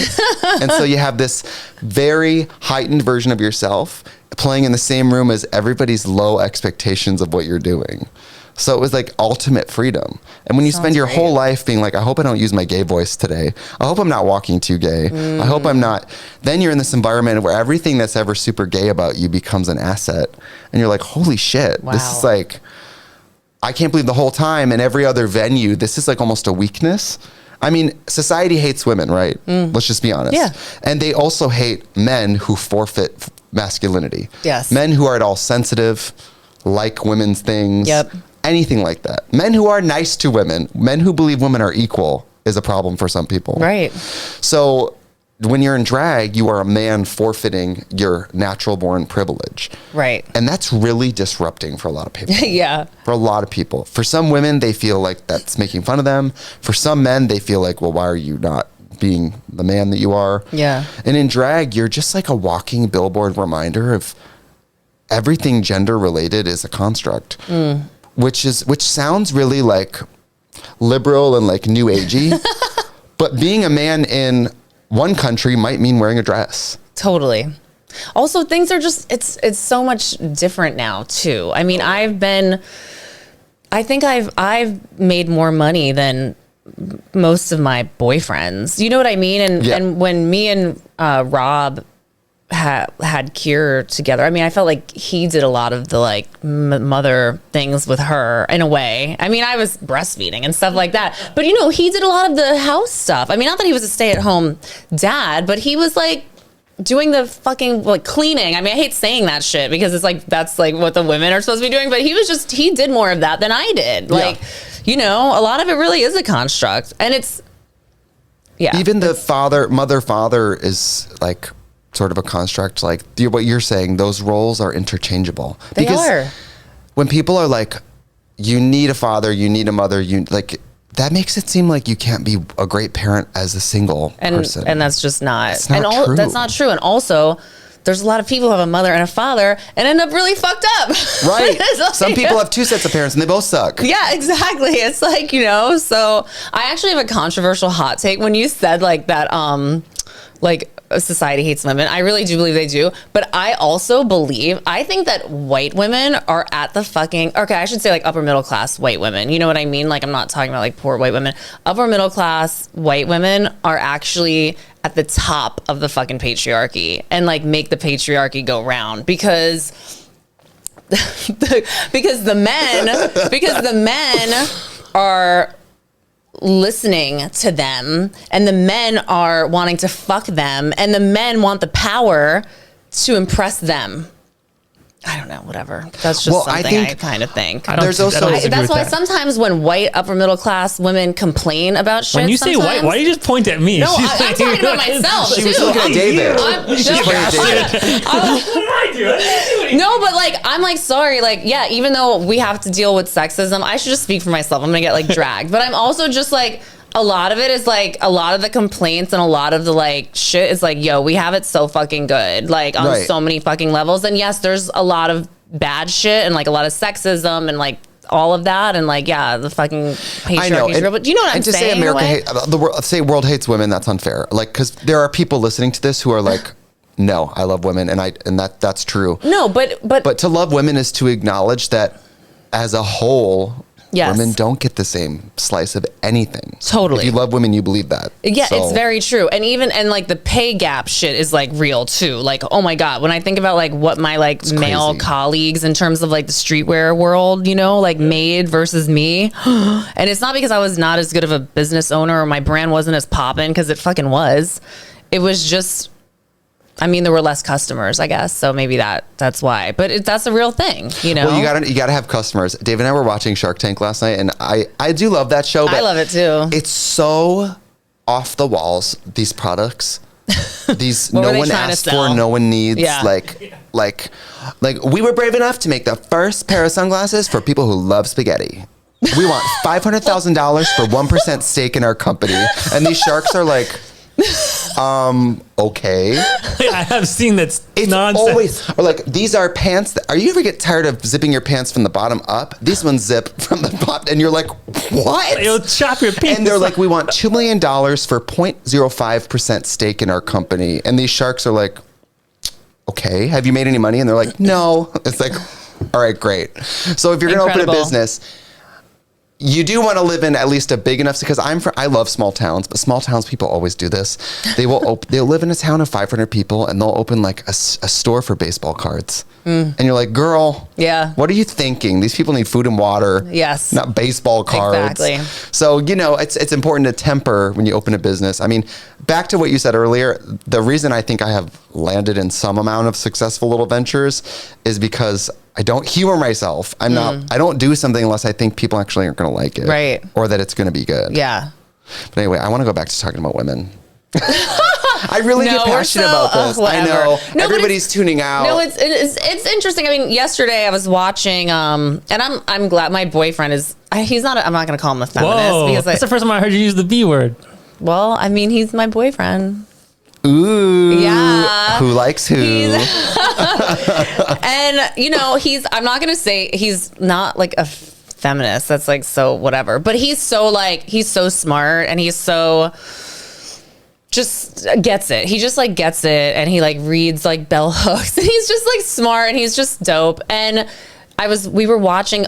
And so you have this very heightened version of yourself playing in the same room as everybody's low expectations of what you're doing. So it was like ultimate freedom. And when you spend your whole life being like, I hope I don't use my gay voice today. I hope I'm not walking too gay. I hope I'm not. Then you're in this environment where everything that's ever super gay about you becomes an asset. And you're like, holy shit, this is like, I can't believe the whole time in every other venue, this is like almost a weakness. I mean, society hates women, right? Let's just be honest. Yeah. And they also hate men who forfeit masculinity. Yes. Men who are at all sensitive, like women's things. Yep. Anything like that. Men who are nice to women, men who believe women are equal is a problem for some people. Right. So when you're in drag, you are a man forfeiting your natural born privilege. Right. And that's really disrupting for a lot of people. Yeah. For a lot of people. For some women, they feel like that's making fun of them. For some men, they feel like, well, why are you not being the man that you are? Yeah. And in drag, you're just like a walking billboard reminder of everything gender related is a construct. Which sounds really like liberal and like new agey, but being a man in one country might mean wearing a dress. Totally. Also, things are just, it's so much different now too. I mean, I think I've made more money than most of my boyfriends. You know what I mean? And when me and Rob had Cure together, I mean, I felt like he did a lot of the like mother things with her in a way. I mean, I was breastfeeding and stuff like that, but you know, he did a lot of the house stuff. I mean, not that he was a stay-at-home dad, but he was like doing the fucking like cleaning. I mean, I hate saying that shit because it's like that's like what the women are supposed to be doing, but he did more of that than I did. Like, you know, a lot of it really is a construct, and Yeah. Even the mother-father is like sort of a construct. Like what you're saying, those roles are interchangeable. They are. When people are like, you need a father, you need a mother, that makes it seem like you can't be a great parent as a single person. And that's just not. It's not true. That's not true. And also, there's a lot of people who have a mother and a father and end up really fucked up. Right. Like, some people have 2 sets of parents and they both suck. Yeah, exactly. It's like, so I actually have a controversial hot take when you said like that, like society hates women. I really do believe they do. But I also I think that white women are at the I should say like upper middle class white women. You know what I mean? Like I'm not talking about like poor white women. Upper middle class white women are actually at the top of the fucking patriarchy and like make the patriarchy go round because the men are listening to them and the men are wanting to fuck them and the men want the power to impress them. I don't know, whatever. That's just something I kind of think. That's why sometimes when white upper middle class women complain about shit, when you say white, why do you just point at me? No, I'm talking about myself. She was looking at David. No, but like I'm like sorry, like yeah. Even though we have to deal with sexism, I should just speak for myself. I'm gonna get like dragged, but I'm also just like. A lot of it is like a lot of the complaints and a lot of the like shit is like, yo, we have it so fucking good, like on so many fucking levels. And yes, there's a lot of bad shit and like a lot of sexism and like all of that and like yeah, the fucking patriarchy is real. But do you know what I'm saying? And to say world hates women, that's unfair. Like because there are people listening to this who are like. No, I love women, and that's true. No, but to love women is to acknowledge that as a whole. Yes. Women don't get the same slice of anything. Totally. If you love women, you believe that. Yeah, it's very true. And like the pay gap shit is like real too. Like, oh my God, when I think about like what my like male colleagues in terms of like the streetwear world, like made versus me. And it's not because I was not as good of a business owner or my brand wasn't as poppin', because it fucking was. It was just, there were less customers, I guess. So maybe that's why. But that's a real thing, Well, you gotta have customers. Dave and I were watching Shark Tank last night, and I do love that show. But I love it too. It's so off the walls. These products, these no one asked for, no one needs. Yeah. Like we were brave enough to make the first pair of sunglasses for people who love spaghetti. We want $500,000 for 1% stake in our company, and these sharks are like. Okay. I have seen that's nonsense. Always, or like these are pants. Are you ever get tired of zipping your pants from the bottom up? These ones zip from the bottom, and you're like, what? It'll chop your pants. And they're like, we want $2 million for 0.05% stake in our company. And these sharks are like, okay, have you made any money? And they're like, no. It's like, all right, great. So if you're going to open a business. You do want to live in at least a big enough, because I love small towns, but small towns people always do this. They'll live in a town of 500 people and they'll open like a store for baseball cards. And you're like, girl, yeah, what are you thinking? These people need food and water. Yes. Not baseball cards. Exactly. So, it's important to temper when you open a business. Back to what you said earlier, the reason I think I have landed in some amount of successful little ventures is because I don't humor myself. I don't do something unless I think people actually aren't going to like it. Right. Or that it's going to be good. Yeah. But anyway, I want to go back to talking about women. I really get passionate about this. I know. No, everybody's tuning out. No, it's interesting. Yesterday I was watching, and I'm glad my boyfriend is, he's not, I'm not going to call him a feminist. Whoa, because that's the first time I heard you use the B word. Well, he's my boyfriend. Ooh. Yeah. Who likes who? And, I'm not going to say he's not like a feminist. That's like so whatever. But he's so smart and he's so just gets it. He just like gets it and he like reads like bell hooks and he's just like smart and he's just dope. And we were watching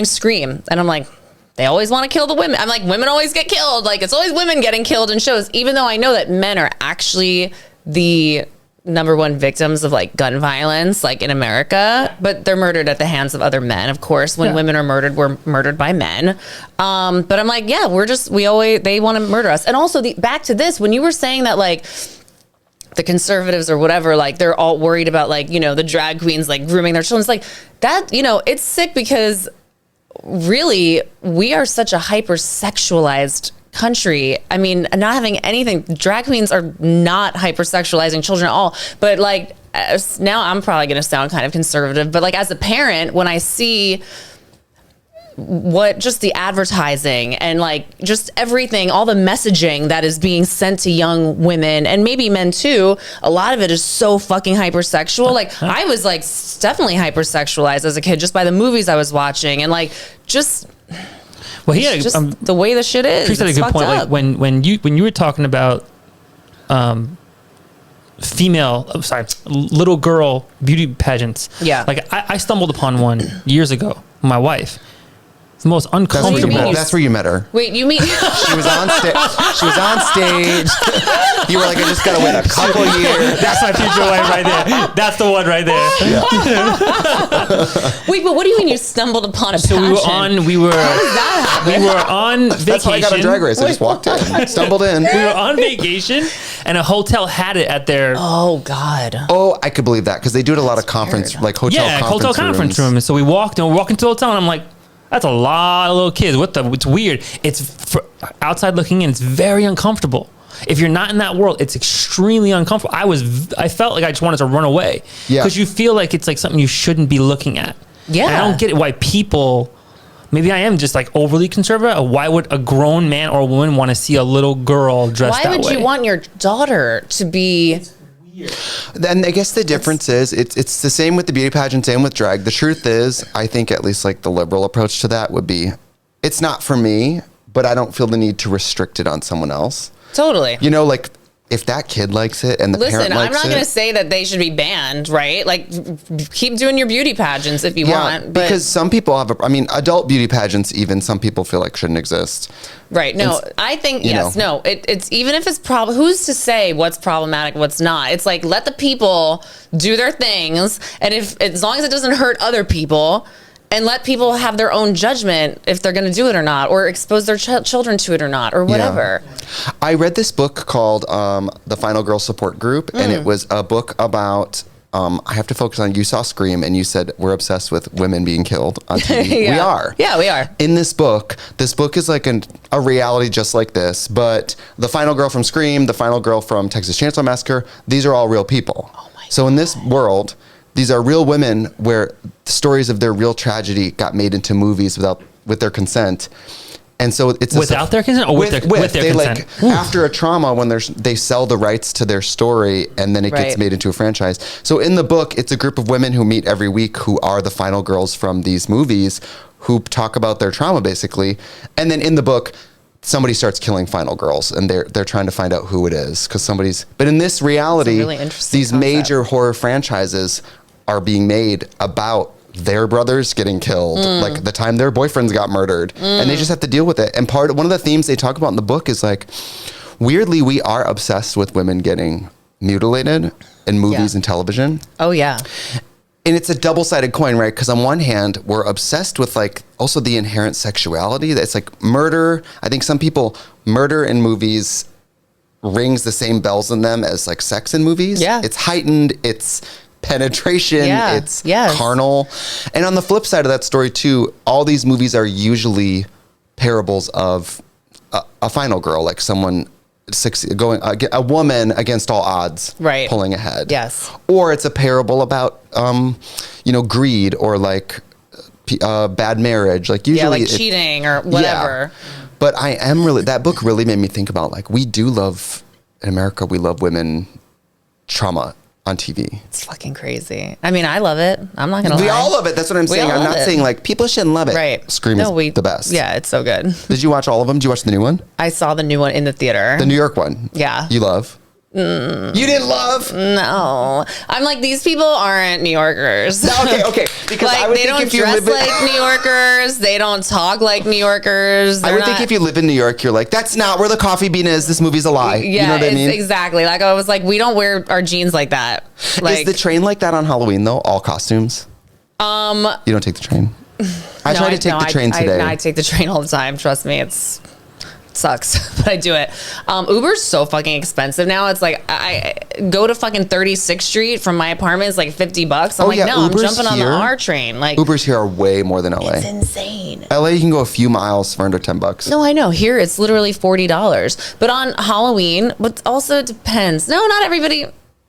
Scream and I'm like, they always want to kill the women. I'm like, women always get killed. Like, it's always women getting killed in shows, even though I know that men are actually the number one victims of like gun violence, like in America, but they're murdered at the hands of other men. Of course, when women are murdered, we're murdered by men. But I'm like, yeah, they want to murder us. And also back to this, when you were saying that like, the conservatives or whatever, like they're all worried about like, the drag queens, like grooming their children. It's like that, it's sick because really, we are such a hypersexualized country, I mean, not having anything, drag queens are not hypersexualizing children at all. But like, now I'm probably going to sound kind of conservative, but like as a parent, when I see what just the advertising and like just everything, all the messaging that is being sent to young women and maybe men too, a lot of it is so fucking hypersexual. Like I was like definitely hypersexualized as a kid just by the movies I was watching, and like just well, he had just the way the shit is. Chris had a good point. Like when you were talking about little girl beauty pageants. Yeah. Like I stumbled upon one years ago. My wife. The most uncomfortable. That's where you met her. Wait, you mean She was on stage. She was on stage. You were like, I just gotta wait a couple years. That's my future wife right there. That's the one right there. Wait, but what do you mean you stumbled upon a passion? So we were on vacation. That's how I got on Drag Race. I just walked in, stumbled in. We were on vacation, and a hotel had it at their. Oh God. Oh, I could believe that because they do it a lot of conference, like hotel conference rooms. So we walked and we're walking to the hotel, and I'm like, that's a lot of little kids. It's weird. It's outside looking in. It's very uncomfortable. If you're not in that world, it's extremely uncomfortable. I felt like I just wanted to run away. Yeah. Because you feel like it's like something you shouldn't be looking at. Yeah. And I don't get it why people, maybe I am just like overly conservative. Why would a grown man or woman want to see a little girl dressed that way? Why would you want your daughter to be... Then I guess the difference is it's the same with the beauty pageant, same with drag. The truth is, I think at least like the liberal approach to that would be, it's not for me, but I don't feel the need to restrict it on someone else. Totally. You know, like if that kid likes it and the parent likes it. Listen, I'm not going to say that they should be banned, right? Like keep doing your beauty pageants if you want. But because some people have adult beauty pageants, even some people feel like shouldn't exist. Right. No, I think, yes, no, it's even if it's who's to say what's problematic, what's not? It's like, let the people do their things. And as long as it doesn't hurt other people, and let people have their own judgment if they're going to do it or not, or expose their children to it or not, or whatever. Yeah. I read this book called The Final Girl Support Group, and it was a book about, I have to focus on, you saw Scream, and you said we're obsessed with women being killed on TV. Yeah. We are. Yeah, we are. In this book is like a reality just like this, but the final girl from Scream, the final girl from Texas Chainsaw Massacre, these are all real people. Oh my God. So in this world, these are real women where stories of their real tragedy got made into movies with their consent. And so it's without their consent or with their consent? Like after a trauma when they sell the rights to their story and then it gets made into a franchise. So in the book, it's a group of women who meet every week who are the final girls from these movies who talk about their trauma basically. And then in the book, somebody starts killing final girls and they're trying to find out who it is because but in this reality, really interesting these major horror franchises are being made about their brothers getting killed, like the time their boyfriends got murdered, and they just have to deal with it. And one of the themes they talk about in the book is like, weirdly, we are obsessed with women getting mutilated in movies and television. Oh yeah. And it's a double-sided coin, right? Because on one hand, we're obsessed with like also the inherent sexuality. That's like murder. I think some people, murder in movies rings the same bells in them as like sex in movies. Yeah. It's heightened. It's penetration. Yeah. It's carnal. And on the flip side of that story too, all these movies are usually parables of a final girl, like someone a woman against all odds, right, pulling ahead. Yes. Or it's a parable about greed or like bad marriage, like usually like cheating or whatever. Yeah. But that book really made me think about like, we do love in America, we love women trauma on TV. It's fucking crazy. I mean, I love it. I'm not gonna lie. We all love it. That's what I'm saying. I'm not saying like people shouldn't love it. Right. Scream is the best. Yeah, it's so good. Did you watch all of them? Did you watch the new one? I saw the new one in the theater. The New York one. Yeah. You love? You didn't love? No. I'm like, these people aren't New Yorkers. No, okay. Because like, I would they think don't if you dress live in, like New Yorkers. They don't talk like New Yorkers. I would think if you live in New York, you're like, that's not where the coffee bean is. This movie's a lie. Yeah, you know what I mean? Exactly. Like, I was like, we don't wear our jeans like that. Like, is the train like that on Halloween though? All costumes? You don't take the train? I try to take the train today. I take the train all the time. Trust me. It's sucks, but I do it. Uber's so fucking expensive now. It's like I go to fucking 36th Street from my apartment. It's like $50. I'm no, Uber's I'm jumping on the R train. Like Ubers here are way more than LA. It's insane. LA, you can go a few miles for under $10. No, I know. Here it's literally $40. But on Halloween, but also it depends. No, not everybody.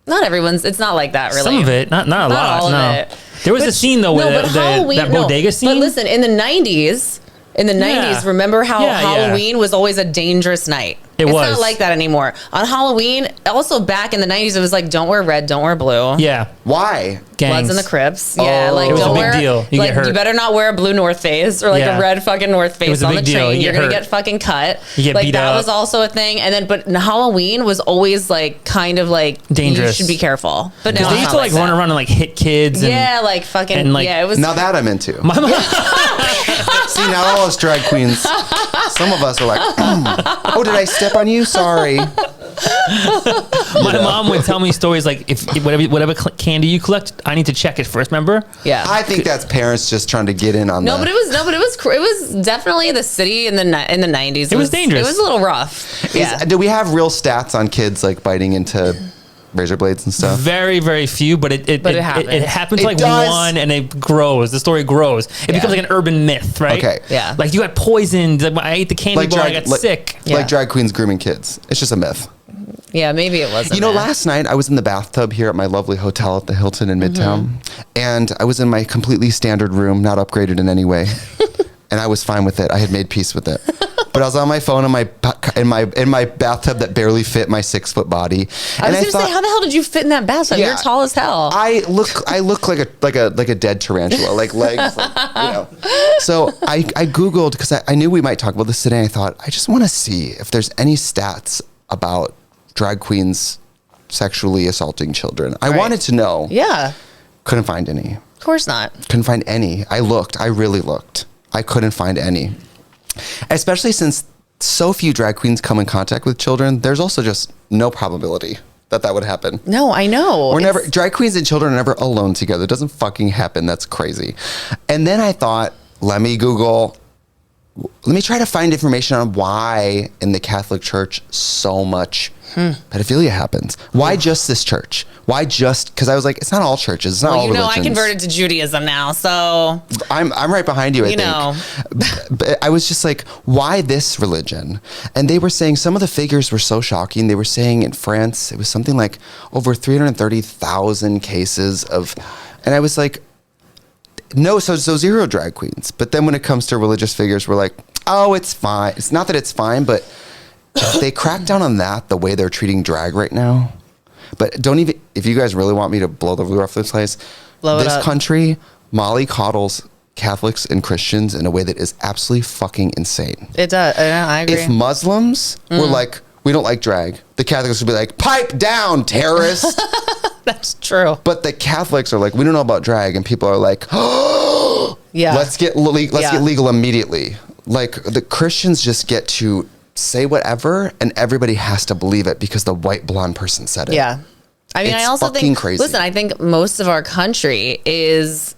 Not everyone's. It's not like that, really. Some of it, not a lot. All no. of it. There was a scene though with that bodega scene. But listen, in the 90s. In the 90s, remember how Halloween was always a dangerous night? It's not like that anymore. On Halloween, also back in the 90s, it was like, don't wear red, don't wear blue. Yeah. Why? Bloods and the Crips. Yeah, like it was don't a big deal. You like get hurt. you better not wear a blue North Face or like a red fucking North Face on the train. You're gonna get fucking cut. You get like beat that up. was also a thing. And then but Halloween was always like kind of like dangerous. You should be careful. But now they used to like run around and like hit kids. And, like fucking and, like, it was now that I'm into. My mom. See, now all us drag queens, some of us are like, oh, did I step on you? Sorry. My mom would tell me stories like if whatever candy you collect, I need to check it first. Remember? Yeah. I think that's parents just trying to get in on. But it was definitely the city in the 90s. It was dangerous. It was a little rough. Do we have real stats on kids like biting into razor blades and stuff? Very, very few, but it happens like one, and it grows. The story grows. It becomes like an urban myth, right? Okay. Yeah. Like you got poisoned. Like I ate the candy bar, I got sick. Like drag queens grooming kids. It's just a myth. Yeah, maybe it wasn't. You know, last night I was in the bathtub here at my lovely hotel at the Hilton in Midtown, and I was in my completely standard room, not upgraded in any way, and I was fine with it. I had made peace with it. But I was on my phone in my bathtub that barely fit my 6-foot body. I was going to say, how the hell did you fit in that bathtub? You're tall as hell. I look like a dead tarantula, like legs, like, you know. So I Googled because I knew we might talk about this today. I thought I just want to see if there's any stats about drag queens sexually assaulting children. I wanted to know. Yeah. Couldn't find any. Of course not. Couldn't find any. I looked. I really looked. I couldn't find any. Especially since so few drag queens come in contact with children, there's also just no probability that would happen. No, I know. Drag queens and children are never alone together. It doesn't fucking happen. That's crazy. And then I thought, let me try to find information on why in the Catholic Church so much pedophilia happens. Why just this church? Why just, because I was like, it's not all churches. It's not all religions. I converted to Judaism now, so. I'm right behind you, I think. But I was just like, why this religion? And they were saying some of the figures were so shocking. They were saying in France, it was something like over 330,000 cases of, and I was like, no, so zero drag queens. But then when it comes to religious figures, we're like, oh, it's fine. It's not that it's fine, but if they crack down on that the way they're treating drag right now. But if you guys really want me to blow the roof off this place, this country mollycoddles Catholics and Christians in a way that is absolutely fucking insane. It does. I agree. If Muslims were like, we don't like drag, the Catholics would be like, pipe down, terrorist. That's true. But the Catholics are like, we don't know about drag, and people are like, oh, yeah, let's get legal immediately. Like the Christians just get to say whatever, and everybody has to believe it because the white blonde person said it. Yeah, I mean, I also think crazy. Listen, I think most of our country is.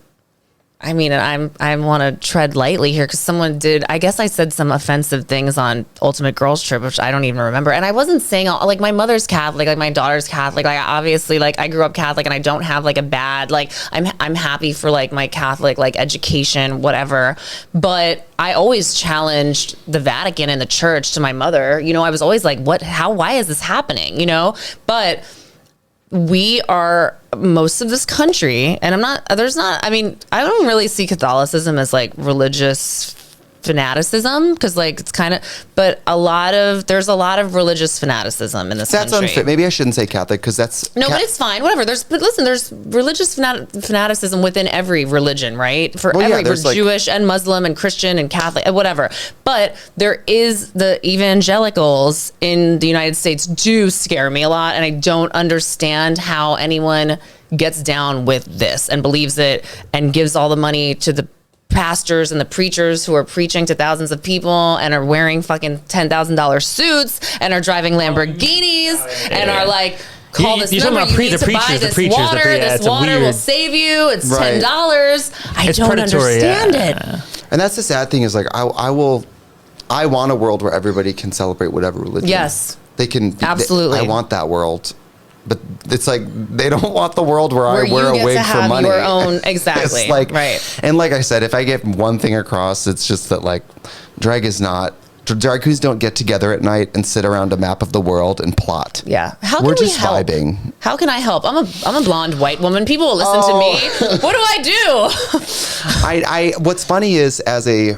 I mean, and I want to tread lightly here because someone did. I guess I said some offensive things on Ultimate Girls Trip, which I don't even remember. And I wasn't saying like my mother's Catholic, like my daughter's Catholic. Like obviously, like I grew up Catholic, and I don't have like a bad like. I'm happy for like my Catholic like education, whatever. But I always challenged the Vatican and the Church to my mother. You know, I was always like, what? How? Why is this happening? You know, but. We are most of this country, and I mean, I don't really see Catholicism as like religious fanaticism because like it's kind of, but there's a lot of religious fanaticism in this country. That's unfair. Maybe I shouldn't say Catholic because that's but it's fine. Whatever. There's religious fanaticism within every religion, right? There's Jewish and Muslim and Christian and Catholic and whatever. But there is the evangelicals in the United States do scare me a lot, and I don't understand how anyone gets down with this and believes it and gives all the money to the pastors and the preachers who are preaching to thousands of people and are wearing fucking $10,000 suits and are driving Lamborghinis and are like, call this number, you need to buy this water. This water will save you. It's $10. I don't understand it. And that's the sad thing is like, I will I want a world where everybody can celebrate whatever religion. Yes. They can. Absolutely. I want that world. But it's like they don't want the world where I wear a wig for money. Your own, exactly. It's like, right. And like I said, if I get one thing across, it's just that like drag queens don't get together at night and sit around a map of the world and plot. Yeah. We're just vibing. How can I help? I'm a blonde white woman. People will listen to me. What do I do? What's funny is, as a,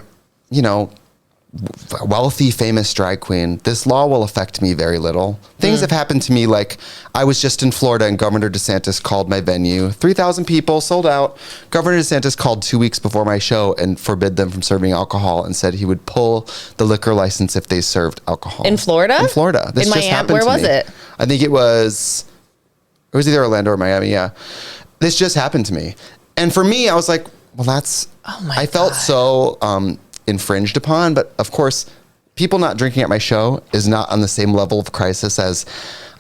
wealthy, famous drag queen, this law will affect me very little. Things have happened to me, like I was just in Florida and Governor DeSantis called my venue. 3,000 people, sold out. Governor DeSantis called 2 weeks before my show and forbid them from serving alcohol and said he would pull the liquor license if they served alcohol. In Florida? In Florida. This in just Miami? happened Where to was me. it? I think it was either Orlando or Miami, yeah. This just happened to me. And for me, I was like, well, I felt so infringed upon, but of course, people not drinking at my show is not on the same level of crisis as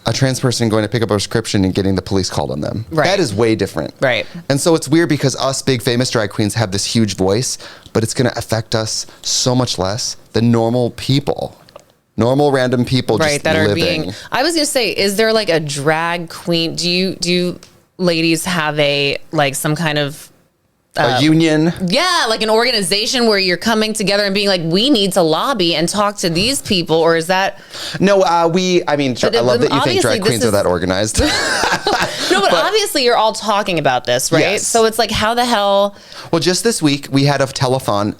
a trans person going to pick up a prescription and getting the police called on them. Right. That is way different. Right. And so it's weird because us big famous drag queens have this huge voice, but it's going to affect us so much less than normal people. Normal random people just that living. are being. I was gonna say, is there like a drag queen? Do you ladies have some kind of a union? Yeah, like an organization where you're coming together and being like, we need to lobby and talk to these people, or is that? No, I love that you think drag queens are that organized. No, but obviously you're all talking about this, right? Yes. So it's like, how the hell? Well, just this week we had a telethon.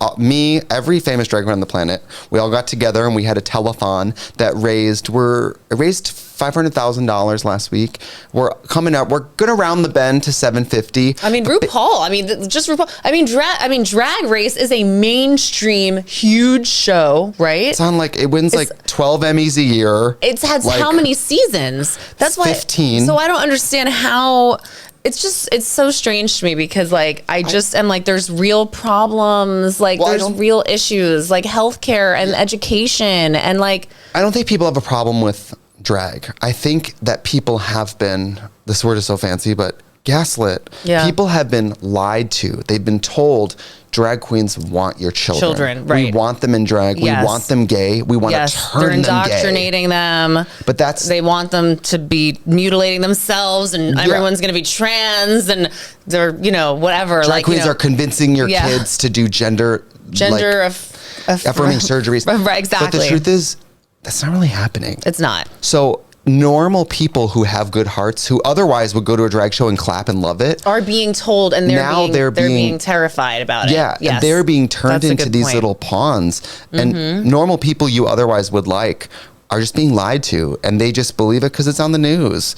Every famous drag queen on the planet, we all got together and we had a telethon that raised $500,000 last week. We're coming up. We're gonna round the bend to $750. I mean, RuPaul. Just RuPaul. Drag Race is a mainstream huge show, right? It's on it wins 12 Emmys a year. It has how many seasons? That's why 15. So I don't understand how. It's so strange to me because I just am there's real problems, there's real issues like healthcare and education and I don't think people have a problem with drag. I think that people have been, this word is so fancy, but gaslit. Yeah. People have been lied to. They've been told drag queens want your children. Right. We want them in drag. Yes. We want them gay. We want to turn they're them gay. indoctrinating them. But they want them to be mutilating themselves and everyone's going to be trans and they're, whatever. Drag queens are convincing your kids to do gender affirming surgeries. Right, exactly. But the truth is, that's not really happening. It's not. So normal people who have good hearts, who otherwise would go to a drag show and clap and love it, are being told, and they're being terrified about it. Yeah, yes. and they're being turned into these little pawns. Mm-hmm. And normal people you otherwise would like are just being lied to, and they just believe it because it's on the news.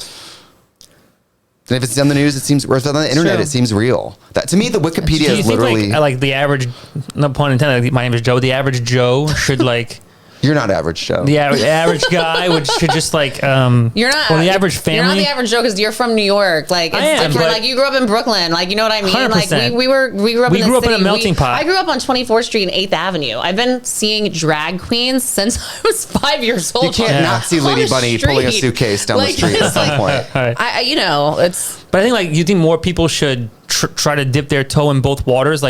And if it's on the news, it seems, or if it's on the internet, it seems real. That to me, the Wikipedia is literally like the average, no pun intended. My name is Joe. The average Joe should You're not average, Joe. The average guy should just you're not. Well, the average family. You're not the average Joe because you're from New York. It's different. You grew up in Brooklyn. You know what I mean? 100%. We grew up. We grew up in a melting pot. I grew up on 24th Street and 8th Avenue. I've been seeing drag queens since I was 5 years old. You can't not see Lady Bunny pulling a suitcase down the street at some point. It's. But I think you think more people should try to dip their toe in both waters,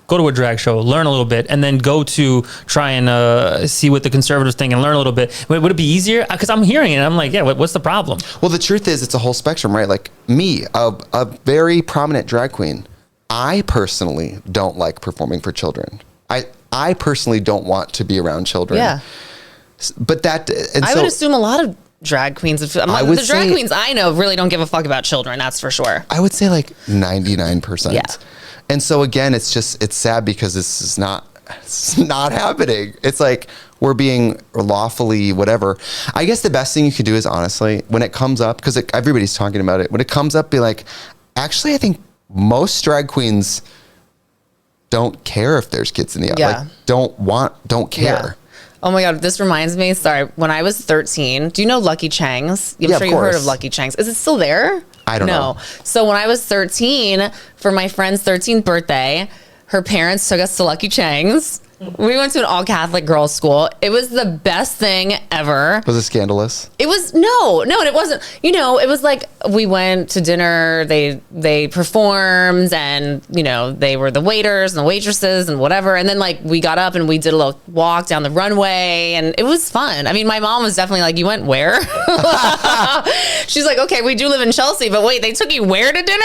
go to a drag show, learn a little bit, and then go to try and see what the conservatives think and learn a little bit. Would it be easier? Because I'm hearing it, and I'm like, yeah, what's the problem? Well, the truth is, it's a whole spectrum, right? Me, a very prominent drag queen, I personally don't like performing for children. I personally don't want to be around children. Yeah. But I would assume a lot of drag queens, the drag queens I know really don't give a fuck about children, that's for sure. I would say 99%. Yeah. And so again, it's sad because it's not happening. It's we're being lawfully whatever. I guess the best thing you could do is honestly, when it comes up, because everybody's talking about it, when it comes up, be actually, I think most drag queens don't care if there's kids in the Yeah. don't care. Yeah. Oh my God, this reminds me, sorry, when I was 13, do you know Lucky Chang's? I'm sure you've heard of Lucky Chang's. Is it still there? I don't know. So when I was 13, for my friend's 13th birthday, her parents took us to Lucky Chang's. We went to an all-Catholic girls' school. It was the best thing ever. Was it scandalous? It was no, it wasn't. You know, it was like we went to dinner. They performed, and you know, they were the waiters and the waitresses and whatever. And then like we got up and we did a little walk down the runway, and it was fun. I mean, my mom was definitely like, "You went where?" She's like, "Okay, we do live in Chelsea, but wait, they took you where to dinner?"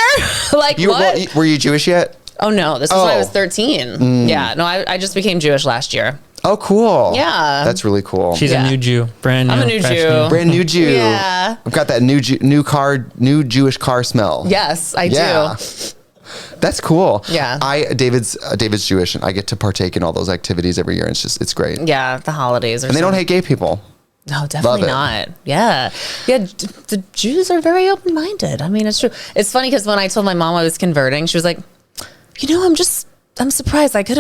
Like what? Were you Jewish yet? Oh no, this was when I was 13. Yeah, no, I just became Jewish last year. Oh, cool. Yeah. That's really cool. She's a new Jew. Brand new. I'm a new fresh Jew. Brand new Jew. Yeah. I've got that new Jewish car smell. Yes, I Yeah. do. That's cool. Yeah. David's Jewish, and I get to partake in all those activities every year. And it's great. Yeah, the holidays. And they don't hate gay people. No, definitely not. Yeah. Yeah. The Jews are very open-minded. I mean, it's true. It's funny because when I told my mom I was converting, she was like, you know, I'm surprised. I could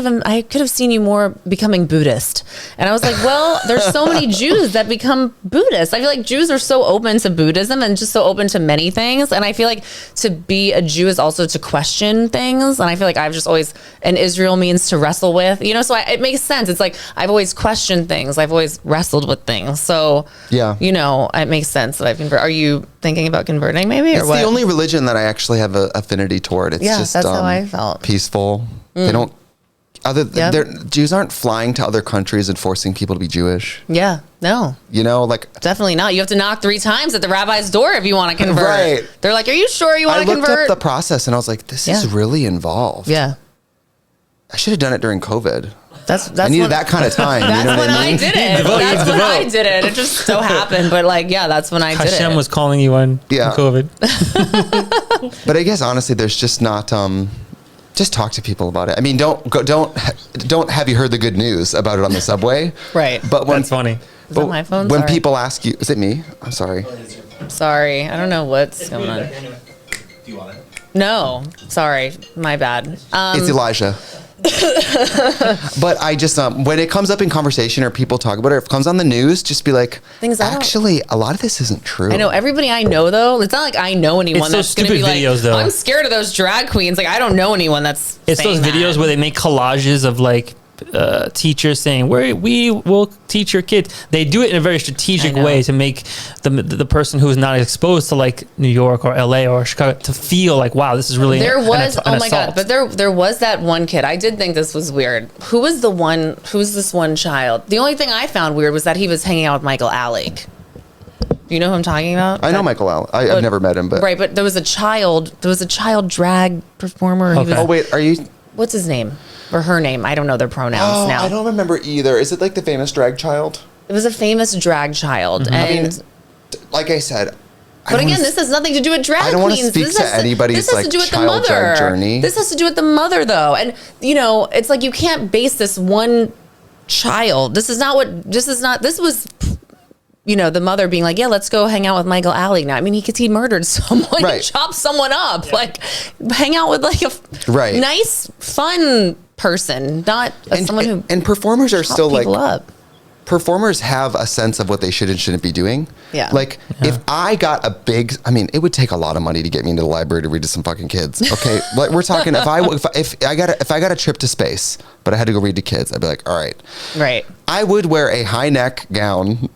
have seen you more becoming Buddhist. And I was like, well, there's so many Jews that become Buddhist. I feel like Jews are so open to Buddhism and just so open to many things. And I feel like to be a Jew is also to question things. And I feel like I've just always, and Israel means to wrestle with, you know, so it makes sense. It's like, I've always questioned things. I've always wrestled with things. So, yeah, you know, it makes sense that I've converted. Are you thinking about converting maybe? It's or what? the only religion that I actually have an affinity toward. It's just that's how I felt. Peaceful. They don't. Jews aren't flying to other countries and forcing people to be Jewish. Yeah, no. You know, like definitely not. You have to knock 3 times at the rabbi's door if you want to convert. Right. They're like, "Are you sure you want to convert?" I looked up the process and I was like, "This is really involved." Yeah. I should have done it during COVID. That's I needed that kind of time. That's you know when I mean? I did it. That's when I did it. It just so happened, but like, yeah, that's when I did it. Hashem was calling you on COVID. But I guess honestly, there's just not. Just talk to people about it. I mean, don't have you heard the good news about it on the subway? Right. But that's funny. Is that my phone? When people ask you, is it me? I'm sorry. Sorry, I don't know what's going on. Do you want it? No, sorry, my bad. It's Elijah. But I just when it comes up in conversation or people talk about it, or if it comes on the news, just be like, actually, a lot of this isn't true. I know everybody I know though. It's not like I know anyone that's going to be videos, like, though. I'm scared of those drag queens. Like I don't know anyone that's. It's those videos where they make collages of like teachers saying, we will teach your kids. They do it in a very strategic way to make the person who's not exposed to like New York or LA or Chicago to feel like, wow, this is really there was an oh my assault. God, but there was that one kid. I did think this was weird. Who's this one child? The only thing I found weird was that he was hanging out with Michael Alec. Do you know who I'm talking about? I know Michael Alec. I've never met him, but right. But there was a child drag performer. Okay. Oh wait, are you? What's his name or her name? I don't know their pronouns now. I don't remember either. Is it like the famous drag child? It was a famous drag child, and I mean, like I said. But again, this has nothing to do with drag queens. I don't want to speak to anybody's like child drag journey. This has to do with the mother, though, and you know, it's like you can't base this one child. This was. You know, the mother being like, yeah, let's go hang out with Michael Alec now. I mean, he murdered someone, right. He chopped someone up. Yeah. Like, hang out with like a nice, fun person, not someone who. And performers are still like. Up. Performers have a sense of what they should and shouldn't be doing. Yeah. Like, if I got it would take a lot of money to get me into the library to read to some fucking kids. Okay, like we're talking. If I got a trip to space, but I had to go read to kids, I'd be like, all right. Right. I would wear a high neck gown.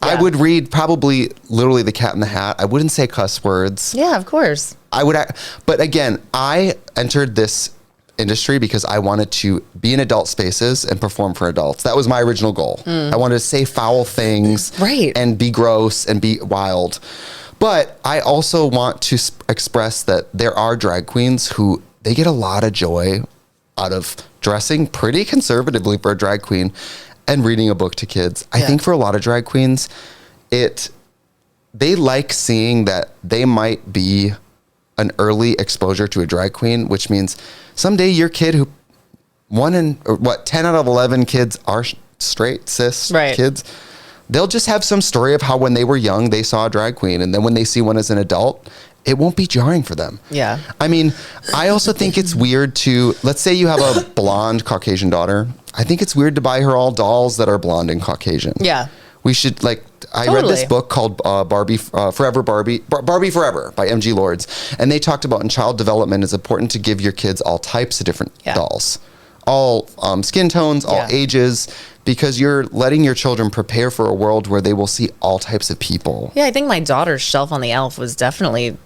Yeah. I would read probably literally The Cat in the Hat. I wouldn't say cuss words. Yeah, of course. But again, I entered this industry because I wanted to be in adult spaces and perform for adults. That was my original goal. I wanted to say foul things, right, and be gross and be wild. But I also want to express that there are drag queens who they get a lot of joy out of dressing pretty conservatively for a drag queen and reading a book to kids. I think for a lot of drag queens, they like seeing that they might be an early exposure to a drag queen, which means someday your kid 10 out of 11 kids are straight, cis kids. They'll just have some story of how when they were young, they saw a drag queen. And then when they see one as an adult, it won't be jarring for them. Yeah. I mean, I also think it's weird let's say you have a blonde Caucasian daughter. I think it's weird to buy her all dolls that are blonde and Caucasian. Yeah. We should I read this book called Barbie Forever by M.G. Lords, and they talked about in child development it's important to give your kids all types of different dolls, all skin tones, all ages, because you're letting your children prepare for a world where they will see all types of people. Yeah, I think my daughter's shelf on the Elf was definitely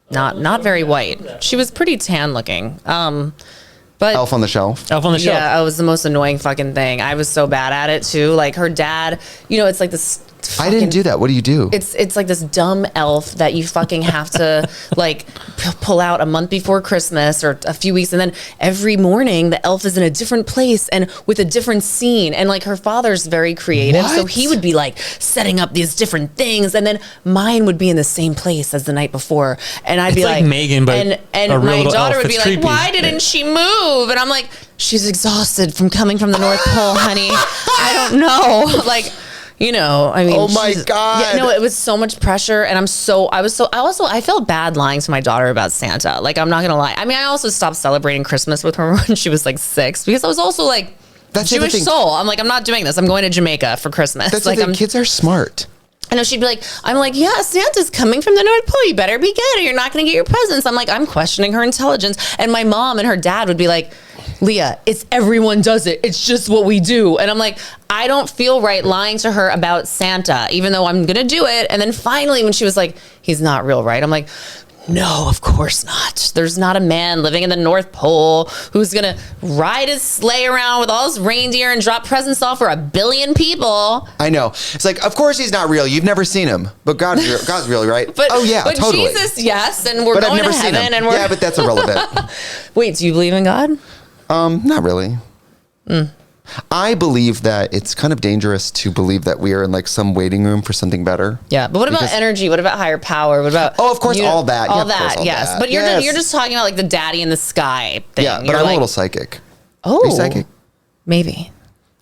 not very white. She was pretty tan looking. But Elf on the Shelf. Elf on the Shelf. Yeah, it was the most annoying fucking thing. I was so bad at it too. Like her dad, it's like this. I didn't do that. What do you do? It's like this dumb elf that you fucking have to like pull out a month before Christmas or a few weeks, and then every morning the elf is in a different place and with a different scene. And like her father's very creative, so he would be like setting up these different things, and then mine would be in the same place as the night before, and I'd be like Megan, but and my daughter would be like, why didn't she move? And I'm like, she's exhausted from coming from the North Pole, honey. I don't know, like. I mean, oh my God. Yeah, no, it was so much pressure. And I felt bad lying to my daughter about Santa. Like, I'm not going to lie. I mean, I also stopped celebrating Christmas with her when she was like 6 because I was also like, that's Jewish soul. I'm like, I'm not doing this. I'm going to Jamaica for Christmas. That's like, the thing. Kids are smart. I know she'd be like, I'm like, yeah, Santa's coming from the North Pole. You better be good or you're not going to get your presents. I'm like, I'm questioning her intelligence. And my mom and her dad would be like, Leah, it's everyone does it. It's just what we do. And I'm like, I don't feel right lying to her about Santa, even though I'm going to do it. And then finally, when she was like, he's not real, right? I'm like, no, of course not. There's not a man living in the North Pole who's going to ride his sleigh around with all his reindeer and drop presents off for 1 billion people. I know. It's like, of course he's not real. You've never seen him. But God's real, right? But, oh, yeah, but totally. Jesus, yes. And we're going to heaven. And yeah, but that's irrelevant. Wait, do you believe in God? Not really. I believe that it's kind of dangerous to believe that we are in like some waiting room for something better. Yeah, but what about energy? What about higher power? What about of course, all that. All that, yes. But you're just talking about like the daddy in the sky thing. Yeah, but I'm a little psychic. Oh, are you psychic? Maybe.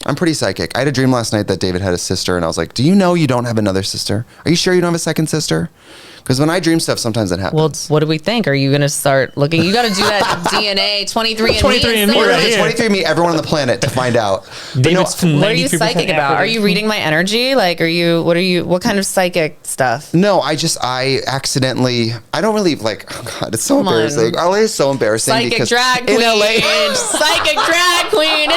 I'm pretty psychic. I had a dream last night that David had a sister, and I was like, do you know you don't have another sister? Are you sure you don't have a second sister? Because when I dream stuff, sometimes it happens. Well, what do we think? Are you going to start looking? You got to do that DNA 23andMe. 23andMe, everyone on the planet to find out. What are you psychic about? Are you reading my energy? Like, what kind of psychic stuff? No, I accidentally, I don't really like, oh God, it's so embarrassing. LA is so embarrassing. Psychic drag queen. In LA. Psychic drag queen.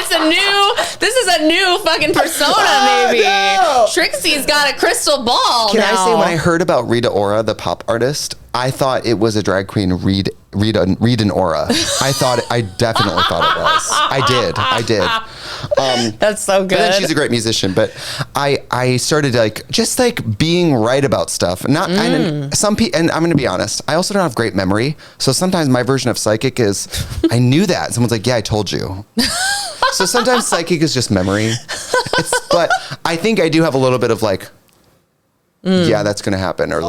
This is a new fucking persona, maybe. No. Trixie's got a crystal ball Can now. I say, when I heard about Rita Ora, the pop artist, I thought it was a drag queen read an aura. I definitely thought it was. I did. That's so good. But then she's a great musician. But I started just being right about stuff. And I'm going to be honest. I also don't have great memory. So sometimes my version of psychic is, I knew that. Someone's like, yeah, I told you. So sometimes psychic is just memory. But I think I do have a little bit of yeah, that's going to happen. Or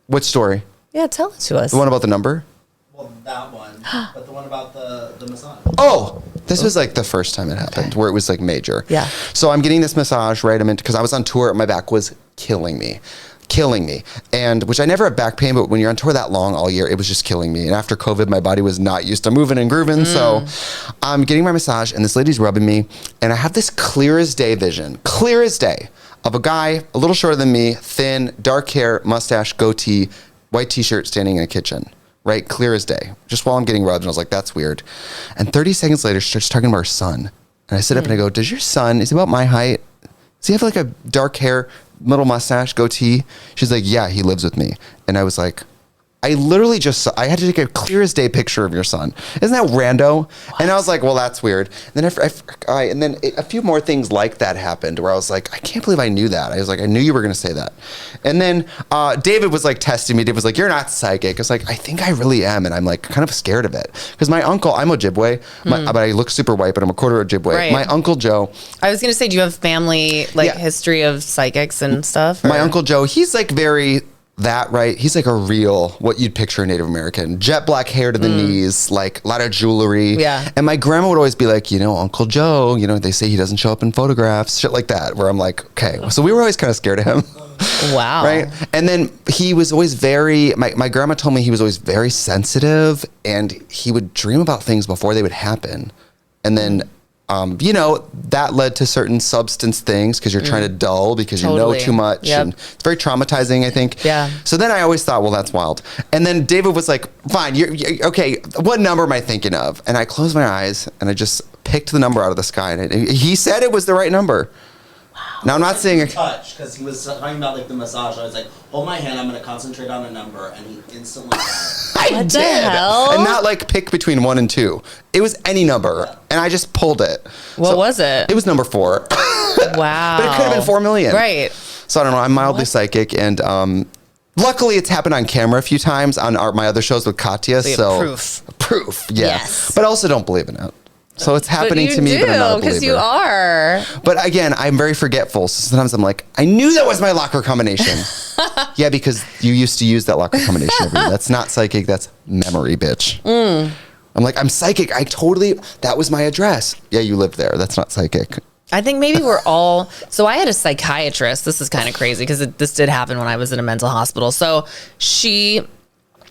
what story? Yeah, tell it to us. The one about the number? Well, that one. But the one about the massage. Oh, this was the first time it happened where it was major. Yeah. So I'm getting this massage, right? Because I was on tour and my back was killing me. And which I never have back pain, but when you're on tour that long all year, it was just killing me. And after COVID, my body was not used to moving and grooving. So I'm getting my massage and this lady's rubbing me. And I have this clear as day vision, of a guy a little shorter than me, thin, dark hair, mustache, goatee, white t-shirt, standing in a kitchen, right? Clear as day, just while I'm getting rubbed. And I was like, that's weird. And 30 seconds later, she starts talking about her son. And I sit up and I go, does your son, is he about my height? Does he have a dark hair, little mustache, goatee? She's like, yeah, he lives with me. And I was like, I literally I had to take a clear as day picture of your son. Isn't that rando? What? And I was like, well, that's weird. And then a few more things like that happened where I was like, I can't believe I knew that. I was like, I knew you were going to say that. And then David was testing me. David was like, you're not psychic. I was like, I think I really am. And I'm kind of scared of it. Because my uncle, I'm Ojibwe, but I look super white, but I'm a quarter Ojibwe. Right. My Uncle Joe. I was going to say, do you have family history of psychics and stuff? Or? My Uncle Joe, he's very... that, right? He's a real, what you'd picture a Native American. Jet black hair to the knees, a lot of jewelry. Yeah. And my grandma would always be like, Uncle Joe, they say he doesn't show up in photographs, shit like that, where I'm like, okay. So we were always kind of scared of him. Wow. Right? And then he was always my grandma told me he was always very sensitive and he would dream about things before they would happen. And then that led to certain substance things because you're trying to dull because you know too much. Yep. And it's very traumatizing, I think. Yeah. So then I always thought, well, that's wild. And then David was like, fine, you're okay, what number am I thinking of? And I closed my eyes and I just picked the number out of the sky. And he said it was the right number. Now I'm not saying touch because he was talking about like the massage. I was like, hold my hand. I'm going to concentrate on a number, and he instantly. What the hell? And not like pick between 1 and 2. It was any number, and I just pulled it. What was it? It was number 4. Wow. But it could have been 4 million. Right. So I don't know. I'm mildly psychic, and luckily it's happened on camera a few times on my other shows with Katya. So proof. Yeah. Yes. But I also don't believe in it. So it's happening to me, but I'm not a believer. Because you are. But again, I'm very forgetful. So sometimes I'm like, I knew that was my locker combination. Yeah, because you used to use that locker combination every day. That's not psychic. That's memory, bitch. I'm like, I'm psychic. That was my address. Yeah, you lived there. That's not psychic. I think maybe we're all. So I had a psychiatrist. This is kind of crazy because this did happen when I was in a mental hospital. So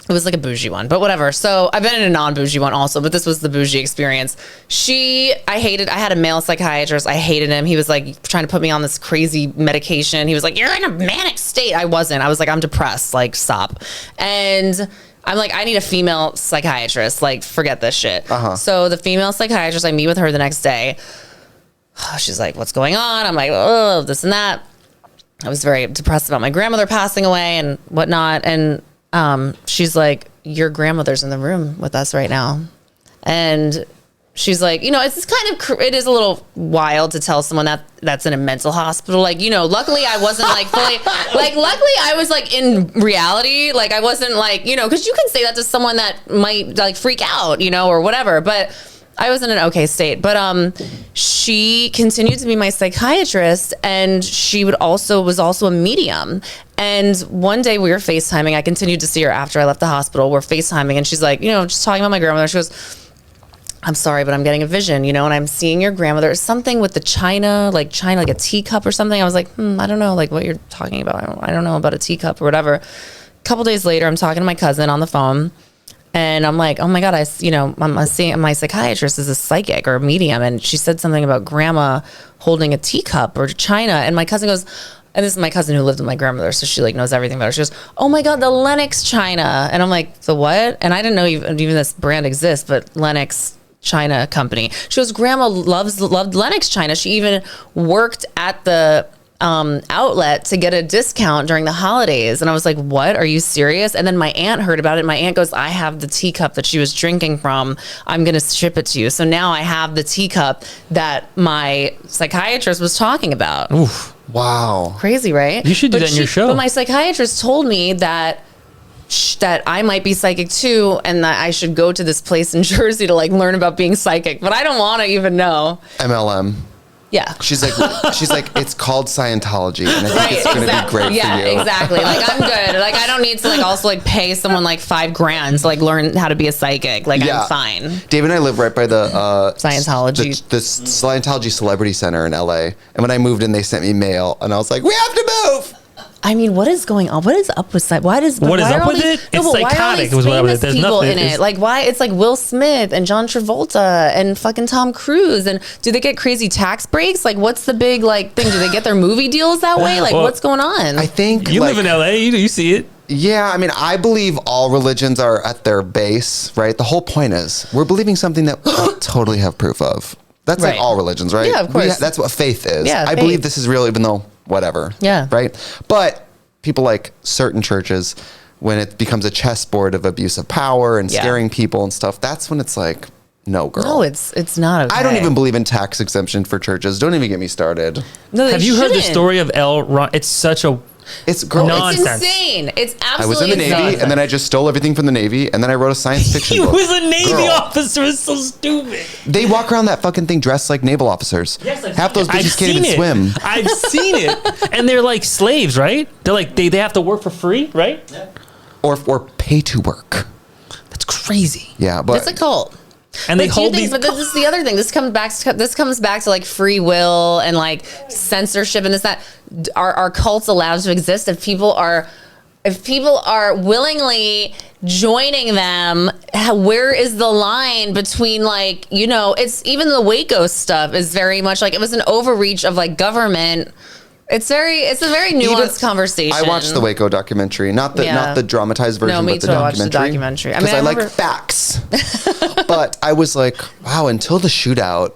it was like a bougie one, but whatever. So I've been in a non-bougie one also, but this was the bougie experience. I had a male psychiatrist. I hated him. He was like trying to put me on this crazy medication. He was like, you're in a manic state. I wasn't. I was like, I'm depressed. Like, stop. And I'm like, I need a female psychiatrist. Like, forget this shit. So the female psychiatrist, I meet with her the next day. She's like, what's going on? I'm like, oh, this and that. I was very depressed about my grandmother passing away and whatnot. And she's like, your grandmother's in the room with us right now. And she's like, it's it is a little wild to tell someone that's in a mental hospital. Like, luckily I wasn't like fully, luckily I was like in reality. Like I wasn't like, cause you can say that to someone that might like freak out, or whatever. But I was in an okay state, but she continued to be my psychiatrist, and she was also a medium. And one day we were FaceTiming. I continued to see her after I left the hospital. We're FaceTiming, and she's like, just talking about my grandmother. She goes, I'm sorry, but I'm getting a vision, and I'm seeing your grandmother. Something with the china, like a teacup or something. I was like, I don't know, like what you're talking about. I don't know about a teacup or whatever. A couple days later, I'm talking to my cousin on the phone. And I'm like, oh my God, I'm seeing my psychiatrist is a psychic or a medium. And she said something about grandma holding a teacup or china. And my cousin goes, and this is my cousin who lived with my grandmother, so she like knows everything about her. She goes, oh my God, the Lennox china. And I'm like, the what? And I didn't know even this brand exists, but Lennox China Company. She goes, grandma loved Lennox china. She even worked at the outlet to get a discount during the holidays. And I was like, what? Are you serious? And then my aunt heard about it. My aunt goes, I have the teacup that she was drinking from. I'm going to ship it to you. So now I have the teacup that my psychiatrist was talking about. Oof. Wow. Crazy, right? You should do that in your show. But my psychiatrist told me that I might be psychic too, and that I should go to this place in Jersey to like learn about being psychic. But I don't want to even know. MLM. Yeah. She's like, it's called Scientology, and I think it's going to be great for you. Yeah, exactly. Like, I'm good. Like, I don't need to, like, also, like, pay someone, like, $5,000 to, like, learn how to be a psychic. Like, I'm fine. Dave and I live right by the Scientology. The Scientology Celebrity Center in LA. And when I moved in, they sent me mail, and I was like, we have to move! I mean, what is going on? What is up with what is up with it? It's psychotic. Was what it is. There's people nothing in it. Like, why? It's like Will Smith and John Travolta and fucking Tom Cruise. And do they get crazy tax breaks? Like, what's the big like thing? Do they get their movie deals that way? Like, what's going on? I think you live in LA. You see it. Yeah, I mean, I believe all religions are at their base, right? The whole point is we're believing something that we don't totally have proof of. That's like all religions, right? Yeah, of course. That's what faith is. Yeah, I believe this is real, even though whatever. Yeah. Right? But people like certain churches, when it becomes a chessboard of abuse of power and scaring people and stuff, that's when it's like, no, girl. No, it's not okay. I don't even believe in tax exemption for churches. Don't even get me started. No, have you heard the story of L. Ron? It's such a nonsense. It's insane. It's absolutely I was in the Navy, and then I just stole everything from the Navy, and then I wrote a science fiction book. He was a Navy officer. It's so stupid. They walk around that fucking thing dressed like naval officers. Yes, half those bitches can't even swim. I've seen it, and they're like slaves, right? They're like they have to work for free, right? Yeah. Or pay to work. That's crazy. Yeah, but it's a cult. And they hold these. But this is the other thing. This comes back to like free will and like censorship and this that. Are cults allowed to exist if people are if people are willingly joining them, where is the line between like, you know, it's even the Waco stuff is very much like it was an overreach of like government. It's a very nuanced conversation. I watched the Waco documentary, not the dramatized version, but the documentary. I watched the documentary. I like facts. But I was like, wow, until the shootout,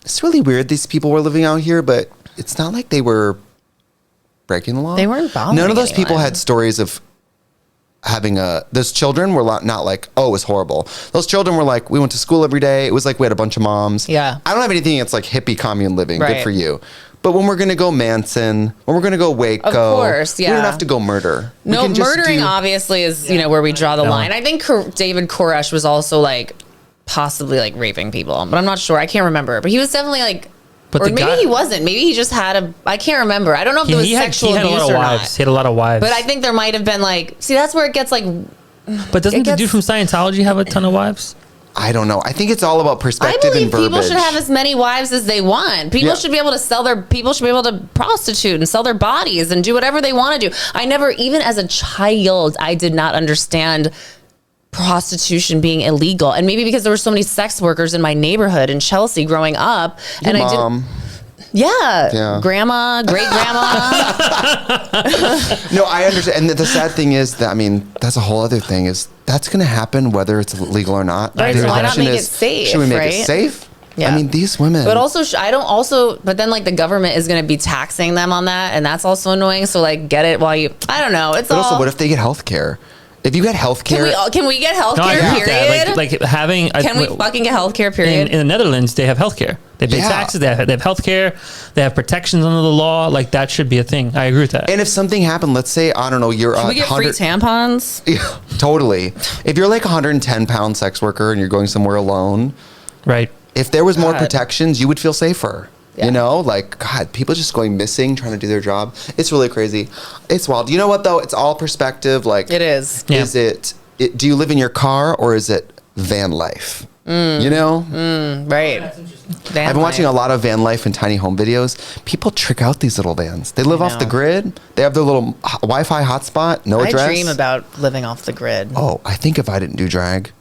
it's really weird these people were living out here, but it's not like they were breaking the law. They weren't bothering None of those anyone. people had stories of having those children were not like, oh, it was horrible. Those children were like, we went to school every day. It was like we had a bunch of moms. Yeah. I don't have anything that's like hippie commune living. Right. Good for you. But when we're going to go Manson, when we're going to go Waco, of course, yeah. we don't have to go murder. No, murdering obviously is, you know, where we draw the line. I think David Koresh was also like possibly like raping people, but I'm not sure. I can't remember. But he was definitely like, or maybe he wasn't. Maybe he just had I can't remember. I don't know if it was sexual abuse or not. He had a lot of wives. But I think there might have been like, see, that's where it gets like. But doesn't the dude from Scientology have a ton of wives? I don't know. I think it's all about perspective and verbiage. I believe people should have as many wives as they want. People should be able to people should be able to prostitute and sell their bodies and do whatever they want to do. I never, even as a child, I did not understand prostitution being illegal. And maybe because there were so many sex workers in my neighborhood in Chelsea growing up. Your and mom. I didn't. Yeah. Grandma, great grandma. No, I understand. And the sad thing is that, I mean, that's a whole other thing is that's going to happen whether it's legal or not. Right, so why not make it safe? Should we make it safe? Yeah. I mean, these women. But also, but then like the government is going to be taxing them on that. And that's also annoying. So like get it while you, I don't know. But also, what if they get health care? If you get health care. Can we get health care, period? Like having. Can we fucking get health care, period? In the Netherlands, they have health care. They pay taxes. They have health care. They have protections under the law. Like that should be a thing. I agree with that. And if something happened, let's say, I don't know, you're Can we get free tampons? Yeah, totally. If you're like a 110-pound sex worker and you're going somewhere alone. Right. If there was more protections, you would feel safer. Yeah. You know, like, God, people just going missing, trying to do their job. It's really crazy. It's wild. You know what, though? It's all perspective. Like, it is. Is do you live in your car or is it van life? You know? Right. I've been watching a lot of van life and tiny home videos. People trick out these little vans. They live off the grid. They have their little Wi-Fi hotspot, no address. I dream about living off the grid. Oh, I think if I didn't do drag,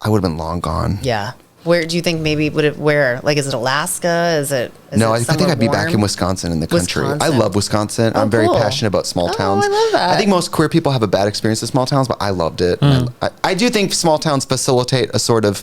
I would have been long gone. Yeah. Where do you think maybe like, is it Alaska? Is it I think I'd be back in Wisconsin in the country. I love Wisconsin. I'm very passionate about small towns. I love that. I think most queer people have a bad experience with small towns, but I loved it. I do think small towns facilitate a sort of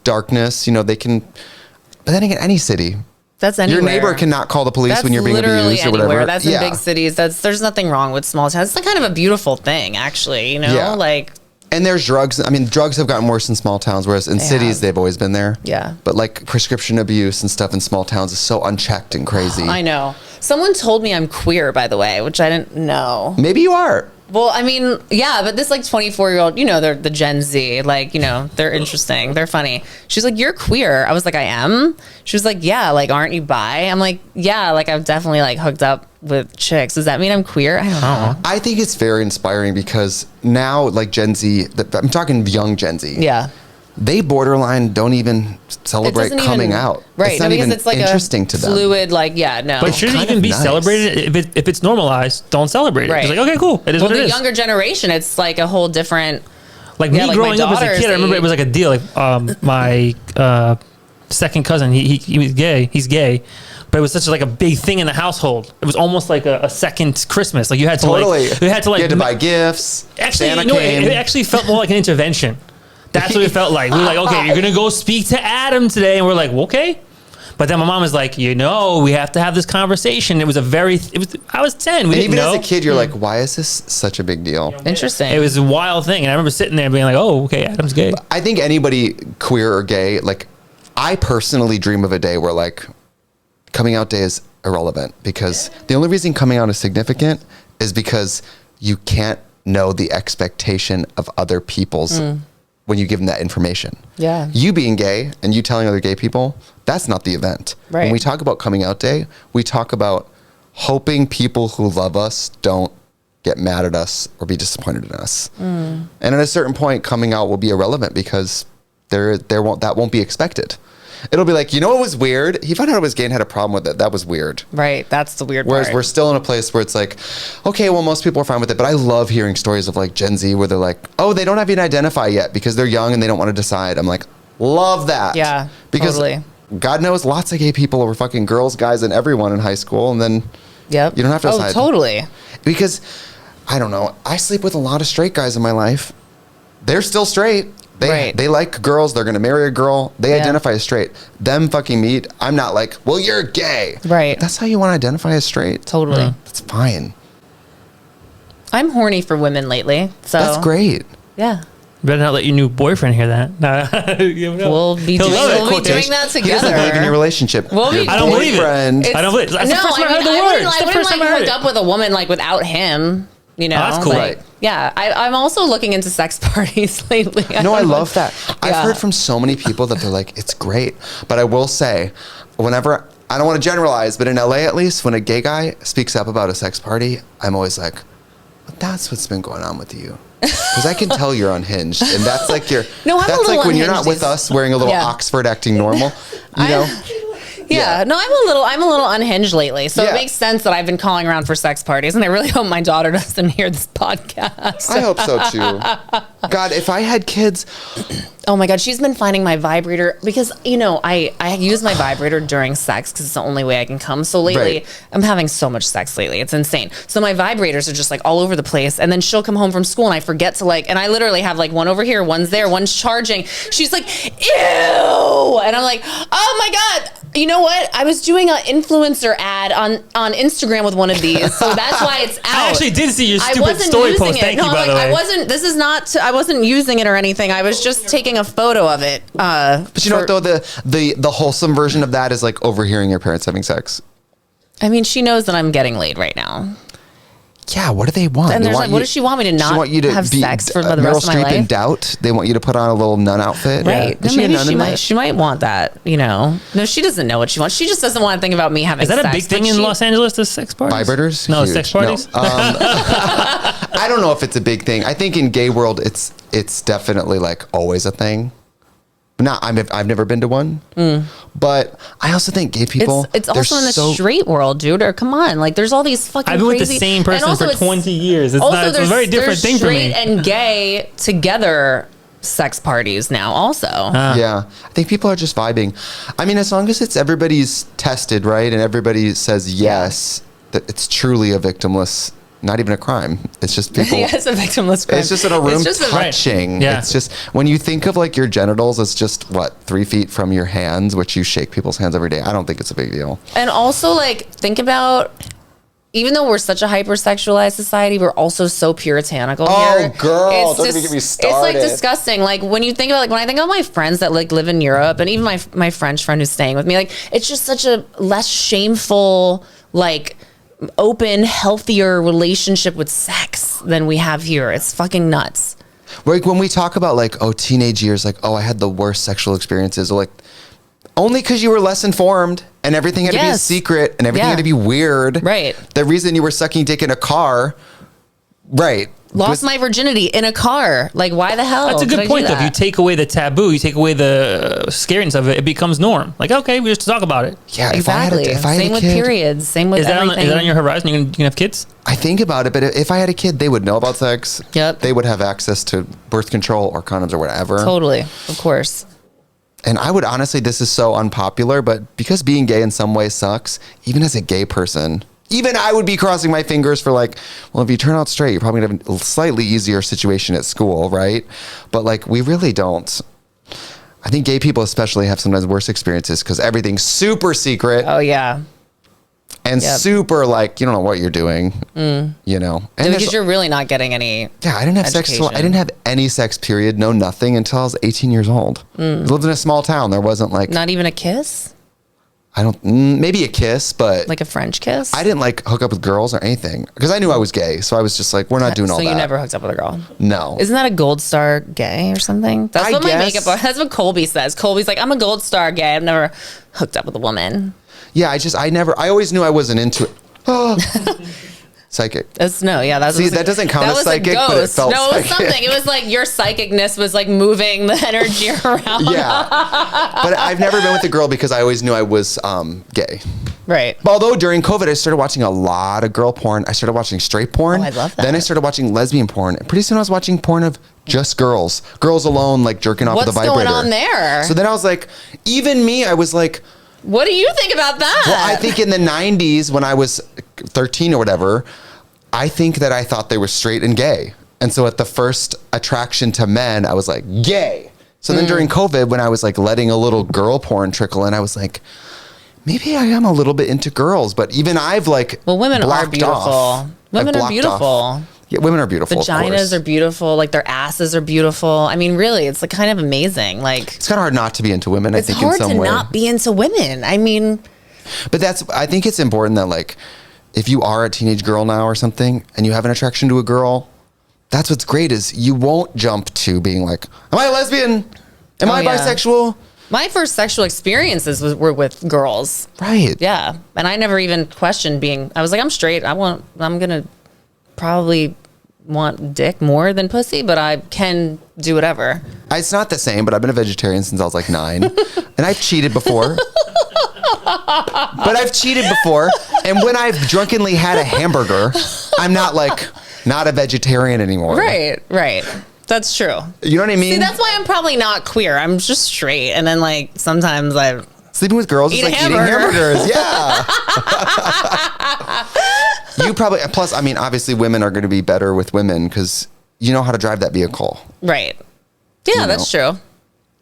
darkness. You know, they can, but then again, any city. That's anywhere. Your neighbor cannot call the police when you're being abused or whatever. That's in big cities. There's nothing wrong with small towns. It's like kind of a beautiful thing, actually, you know? Yeah. Like, and there's drugs. I mean, drugs have gotten worse in small towns, whereas in cities, they've always been there. Yeah. But like prescription abuse and stuff in small towns is so unchecked and crazy. I know. Someone told me I'm queer, by the way, which I didn't know. Maybe you are. Well, I mean, yeah, but this like 24-year-old, you know, they're the Gen Z, like, you know, they're interesting. They're funny. She's like, you're queer. I was like, I am? She was like, yeah, like, aren't you bi? I'm like, yeah, like, I've definitely like hooked up with chicks. Does that mean I'm queer? I don't know. I think it's very inspiring because now, like Gen Z, I'm talking young Gen Z. Yeah. They borderline don't even celebrate coming out. Right. It's not even it's like interesting to them. Fluid, like, no. But it shouldn't even be celebrated. If it's normalized, don't celebrate it. It's like, okay, cool. It is what it is. The younger generation, it's like a whole different. Like me growing up as a kid, I remember it was like a deal. Like my second cousin, he was gay. He's gay. But it was such like a big thing in the household. It was almost like a second Christmas. Like you had to you had to buy gifts. Actually, it actually felt more like an intervention. That's what it felt like. We were like, okay, you're gonna go speak to Adam today, and we're like, well, okay. But then my mom was like, we have to have this conversation. I was 10. We didn't know. As a kid, you're like, why is this such a big deal? Interesting. It was a wild thing, and I remember sitting there being like, oh, okay, Adam's gay. I think anybody queer or gay, like, I personally dream of a day where like coming out day is irrelevant because the only reason coming out is significant is because you can't know the expectation of other people's when you give them that information. Yeah. You being gay and you telling other gay people, that's not the event. Right. When we talk about coming out day, we talk about hoping people who love us don't get mad at us or be disappointed in us. And at a certain point, coming out will be irrelevant because that won't be expected. it'll be like, you know what was weird? He found out I was gay and had a problem with it. That was weird. Right. That's the weird Whereas part. we're still in a place where it's like, okay, well, most people are fine with it. But I love hearing stories of like Gen Z where they're like, oh, they don't have you to identify yet because they're young and they don't want to decide. I'm like, love that. Yeah, because totally. God knows lots of gay people were fucking girls, guys, and everyone in high school. And then Yep. you don't have to decide. Oh, totally. Because, I don't know, I sleep with a lot of straight guys in my life. They're still straight. They like girls. They're going to marry a girl. They identify as straight. Them fucking meet. I'm not like, well, you're gay. Right. That's how you want to identify as straight. Totally. That's fine. I'm horny for women lately. So That's great. Yeah. Better not let your new boyfriend hear that. We'll be doing that He doesn't believe in your together. relationship. We'll be- I don't believe it. Boyfriend. I don't believe it. That's No, the first time I I heard mean, the I word. wouldn't, It's I the wouldn't first like time I heard hook it. up with a woman like without him. You know, that's cool. Like, Right. Yeah, I'm also looking into sex parties lately. No, I love that. I've Yeah. heard from so many people that they're like, it's great. But I will say, whenever, I don't want to generalize, but in LA at least, when a gay guy speaks up about a sex party, I'm always like, well, that's what's been going on with you. Because I can tell you're unhinged. And that's like your, No, I'm a that's little like when you're not unhinged with us wearing a little Yeah. Oxford acting normal, you know? Yeah, no, I'm a little unhinged lately, so Yeah. it makes sense that I've been calling around for sex parties, and I really hope my daughter doesn't hear this podcast. I hope so too. God, if I had kids, Oh my God, she's been finding my vibrator because, you know, I use my vibrator during sex because it's the only way I can come. So lately, Right. I'm having so much sex lately. It's insane. So my vibrators are just like all over the place. And then she'll come home from school and I forget to and I literally have like one over here, one's there, one's charging. She's like, ew. And I'm like, oh my God. You know what? I was doing an influencer ad on Instagram with one of these. So that's why it's out. I actually did see your I stupid wasn't story using post. it. Thank No, you, by the way. I wasn't using it or anything. I was just taking a photo of it. but you know what though, the wholesome version of that is like overhearing your parents having sex. I mean, she knows that I'm getting laid right now. Yeah, what do they want? And They there's want like, what does she want me to not have sex for the Meryl rest of my Streep in life? Doubt. They want you to put on a little nun outfit. Right. Is No, she a maybe nun she in might. that? She might want that. You know. No, she doesn't know what she wants. She just doesn't want to think about me having. Is that sex, a big thing but in she- Los Angeles, the sex parties? Vibrators? No, Huge. sex parties? No. I don't know if it's a big thing. I think in gay world, it's definitely like always a thing. I've never been to one, but I also think gay people. It's they're also in the so- straight world, dude. Or come on, like there's all these fucking. I've been with the crazy, same person and also for it's- 20 years. It's a very different thing for me. Straight and gay together sex parties now. Also, Yeah, I think people are just vibing. I mean, as long as everybody's tested, right, and everybody says yes, that it's truly a victimless. Not even a crime. It's just people. yeah, it's a victimless crime. It's just in a room It's just a- touching. Right. Yeah. It's just when you think of like your genitals, it's just 3 feet from your hands, which you shake people's hands every day. I don't think it's a big deal. And also, like, think about, even though we're such a hypersexualized society, we're also so puritanical Oh, here. girl, It's don't even just- get me It's like started. disgusting. Like when you think about, like when I think of my friends that like live in Europe, and even my French friend who's staying with me, like it's just such a less shameful, like open, healthier relationship with sex than we have here. It's fucking nuts. Like when we talk about like, oh, teenage years, like, oh, I had the worst sexual experiences, or like, only because you were less informed and everything had to be a Yes. secret and everything Yeah. had to be weird. Right. The reason you were sucking dick in a car, right. Lost was- my virginity in a car. Like, why the hell? That's a did I good do point, though. If you that? take away the taboo, you take away the scariness of it, it becomes norm. Like, okay, we just talk about it. Yeah, Exactly. if I had Same a with kid, periods. Same with Is that, everything. on your horizon? You can have kids? I think about it, but if I had a kid, they would know about sex. Yep. They would have access to birth control or condoms or whatever. Totally. Of course. And I would honestly, this is so unpopular, but because being gay in some way sucks, even as a gay person, even I would be crossing my fingers for like, well, if you turn out straight, you're probably gonna have a slightly easier situation at school, right? But like, we really don't. I think gay people especially have sometimes worse experiences because everything's super secret Oh, yeah. and Yep. super like, you don't know what you're doing, you know? And Because there's- you're really not getting any. yeah, I didn't have sex. education. I didn't have any sex, period. No, nothing until I was 18 years old. I lived in a small town. There wasn't like, Not even a kiss? I don't, maybe a kiss, but Like a French kiss? I didn't like hook up with girls or anything because I knew I was gay. So I was just like, we're not doing all so that. you never hooked up with a girl? No. Isn't that a gold star gay or something? That's I what my guess. makeup. That's what Colby says. Colby's like, I'm a gold star gay. I've never hooked up with a woman. Yeah, I always knew I wasn't into it. Oh. Psychic. That's that doesn't count as psychic, but it felt no, it was psychic. something. It was like your psychicness was like moving the energy around. Yeah. But I've never been with a girl because I always knew I was gay. Right. Although during COVID, I started watching a lot of girl porn. I started watching straight porn. Oh, I love that. Then I started watching lesbian porn. And pretty soon I was watching porn of just girls. Girls alone, like jerking off with a vibrator. What's going on there? So then I was like, even me, I was like, what do you think about that? well, I think in the 90s when I was 13 or whatever, I think that I thought they were straight and gay. And so at the first attraction to men, I was like, gay. So then during COVID, when I was like letting a little girl porn trickle in, I was like, maybe I am a little bit into girls. But even I've like, well, women are blocked beautiful. off. Women I've are blocked beautiful. off. Yeah, women are beautiful. Vaginas are beautiful. Like their asses are beautiful. I mean, really, it's like kind of amazing. Like it's kind of hard not to be into women. I think in some way. It's hard to not be into women. I mean, but I think it's important that like, if you are a teenage girl now or something and you have an attraction to a girl, that's what's great is you won't jump to being like, am I a lesbian? Am I bisexual? My first sexual experiences were with girls. Right. Yeah. And I never even questioned I was like, I'm straight. I'm going to probably want dick more than pussy, but I can do whatever. It's not the same, but I've been a vegetarian since I was like 9 and I've cheated before. But I've cheated before, and when I've drunkenly had a hamburger, I'm not a vegetarian anymore. Right. That's true. You know what I mean? See, that's why I'm probably not queer. I'm just straight, and then like sometimes I sleeping with girls is like eating hamburgers. Yeah. You probably plus. I mean, obviously, women are going to be better with women because you know how to drive that vehicle. Right. Yeah, that's true.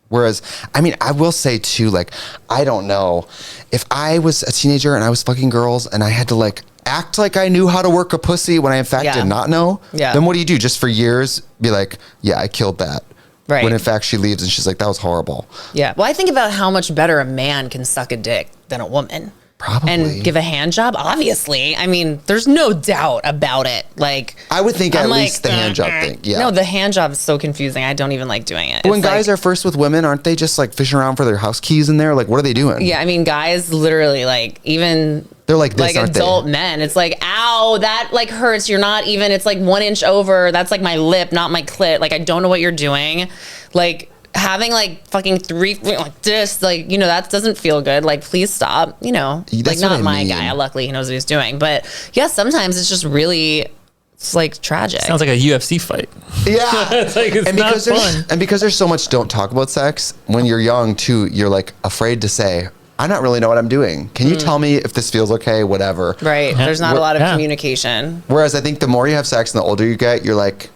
Whereas, I mean, I will say too, like, I don't know if I was a teenager and I was fucking girls and I had to like act like I knew how to work a pussy when I in fact did not know. Yeah. Then what do you do? Just for years, be like, yeah, I killed that. Right. When in fact she leaves and she's like, that was horrible. Yeah. Well, I think about how much better a man can suck a dick than a woman. Probably. And give a hand job, obviously. I mean, there's no doubt about it. Like, I would think at least the hand job thing. Yeah. No, the hand job is so confusing. I don't even like doing it. When guys are first with women, aren't they just like fishing around for their house keys in there? Like, what are they doing? Yeah, I mean, guys literally like even they're like this, like aren't adult they? men. It's like, ow, that like hurts. You're not even. It's like 1 inch over. That's like my lip, not my clit. Like I don't know what you're doing. Like. Having like fucking 3 like this, like, you know, that doesn't feel good. Like, please stop. You know, that's like not what I my mean. guy. Luckily, he knows what he's doing. But yeah, sometimes it's just really, it's like tragic. Sounds like a UFC fight. Yeah. It's like, it's not fun. And because there's so much don't talk about sex, when you're young too, you're like afraid to say, I don't really know what I'm doing. Can you tell me if this feels okay? Whatever. Right. There's not a lot of communication. Whereas I think the more you have sex and the older you get, you're like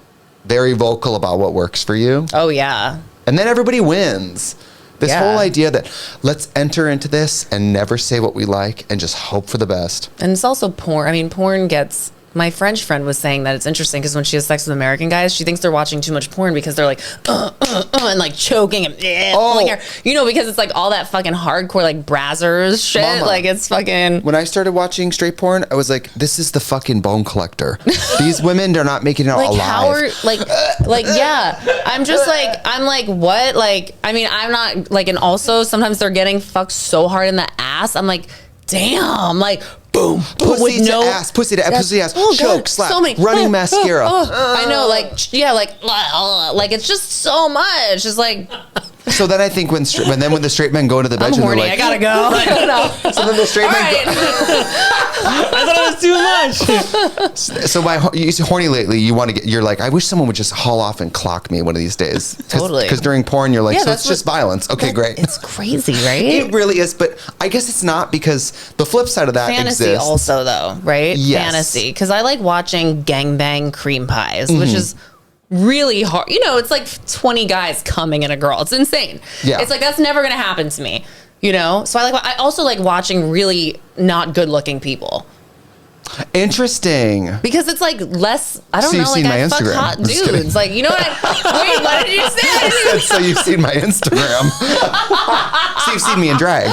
very vocal about what works for you. Oh yeah. And then everybody wins. This whole idea that let's enter into this and never say what we like and just hope for the best. And it's also porn. I mean, porn gets... My French friend was saying that it's interesting because when she has sex with American guys, she thinks they're watching too much porn because they're like, and like choking and pulling her. You know, because it's like all that fucking hardcore like Brazzers shit. Mama. Like it's fucking... When I started watching straight porn, I was like, this is the fucking bone collector. These women are not making it out like alive. how are like yeah. I'm just like, I'm like, what? Like, I mean, I'm not like, and also sometimes they're getting fucked so hard in the ass. I'm like, damn, like boom, pussy to ass, pussy to ass, choke, slap, so many, running mascara. I know, like, yeah, like it's just so much. It's like. So then I think when the straight men go into the bedroom, I'm horny. they're like, I gotta go. I don't know. So then the straight men go. I thought it was too much. So you're horny lately. You're like, I wish someone would just haul off and clock me one of these days. Totally. Because during porn, you're like, Yeah, so it's just violence. Okay, great. It's crazy, right? It really is, but I guess it's not because the flip side of that Fantasy exists. also, though, right? Yes. Fantasy. Because I like watching gangbang cream pies, which is really hard. You know, it's like 20 guys coming in a girl. It's insane. Yeah. It's like, that's never going to happen to me, you know? So I also like watching really not good looking people. Interesting. Because it's like less, I don't So know, you've like seen my I fuck Instagram. hot I'm just kidding. dudes. Like, you know what wait, what did you say? I didn't So you've seen my Instagram. So you've seen me in drag.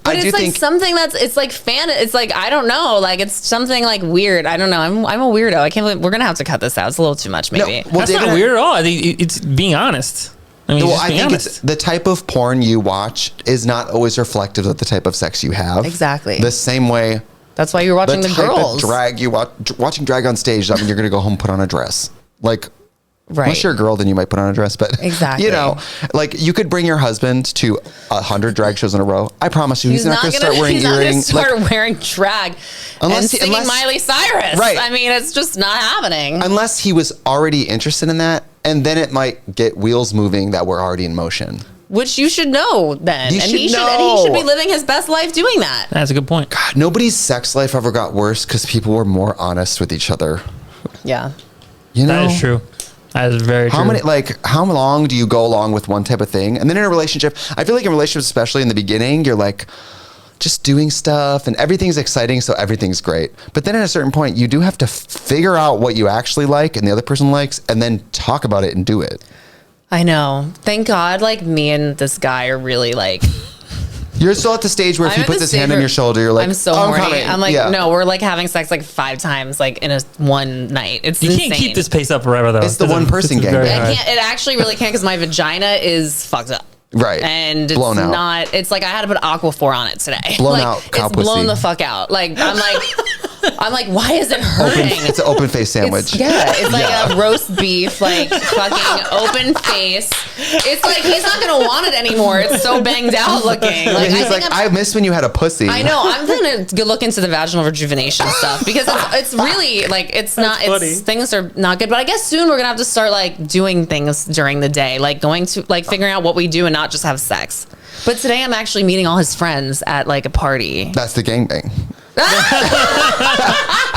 But it's like something that's, it's like it's like, I don't know, like it's something like weird. I don't know. I'm a weirdo. I can't believe, we're going to have to cut this out. It's a little too much, maybe. No, well, That's not weird at all. I think it's being honest. I mean, Well, just I being think honest. it's the type of porn you watch is not always reflective of the type of sex you have. Exactly. The same way That's why you're watching the type girls. of drag you watching drag on stage. I mean, you're gonna go home and put on a dress. Like, unless you're a girl, then you might put on a dress. But exactly, you know, like you could bring your husband to 100 drag shows in a row. I promise you, he's not gonna start wearing earrings. He's not gonna start wearing drag and singing Miley Cyrus. Right. I mean, it's just not happening. Unless he was already interested in that, and then it might get wheels moving that were already in motion. Which you should know then. He he should be living his best life doing that. That's a good point. God, nobody's sex life ever got worse because people were more honest with each other. Yeah. You know? That is true. That is very true. How long do you go along with one type of thing? And then in a relationship, I feel like in relationships, especially in the beginning, you're like just doing stuff and everything's exciting, so everything's great. But then at a certain point, you do have to figure out what you actually like and the other person likes, and then talk about it and do it. I know. Thank God, like, me and this guy are really, like... You're still at the stage where if he puts his hand on your shoulder, you're like, I'm so horny. I'm like, no, we're like having sex like 5 times, like in one night. It's insane. You can't keep this pace up forever, though. It's the one person game. It actually really can't, because my vagina is fucked up. Right. And it's not, it's like I had to put Aquaphor on it today. Blown like, out cow it's pussy. blown the fuck out. Like, I'm like, why is it hurting? It's an open face sandwich. It's like a roast beef, like fucking open face. It's like he's not gonna want it anymore. It's so banged out looking. Like, he's I miss when you had a pussy. I know. I'm gonna go look into the vaginal rejuvenation stuff, because it's really like things are not good. But I guess soon we're gonna have to start like doing things during the day, like going to like figuring out what we do and not just have sex. But today I'm actually meeting all his friends at like a party. That's the gangbang.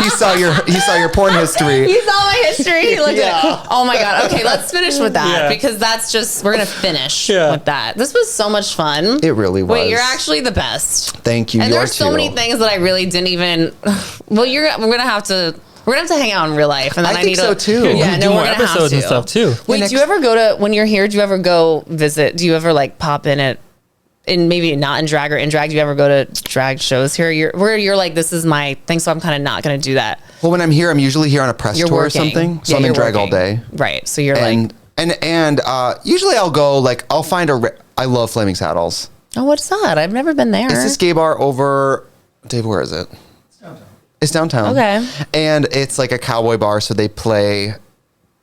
He saw your porn history. He saw my history. He looked at it. Oh my God. Okay, let's finish with that, because that's just, we're going to finish with that. This was so much fun. It really was. Wait, you're actually the best. Thank you. And there's so many things that I really didn't even, well, we're going to have to hang out in real life, and then I think so too. Yeah, do more episodes and stuff too. Wait, do you ever go to, when you're here, do you ever go visit? Do you ever like pop in at, and maybe not in drag or in drag? Do you ever go to drag shows here? Where you're like, this is my thing, so I'm kind of not going to do that. Well, when I'm here, I'm usually here on a press tour or something, so I'm in drag all day. Right. So you're and usually I'll go I'll find I love Flaming Saddles. Oh, what's that? I've never been there. It's this gay bar over, Dave, where is it? It's downtown. Okay. And it's like a cowboy bar, so they play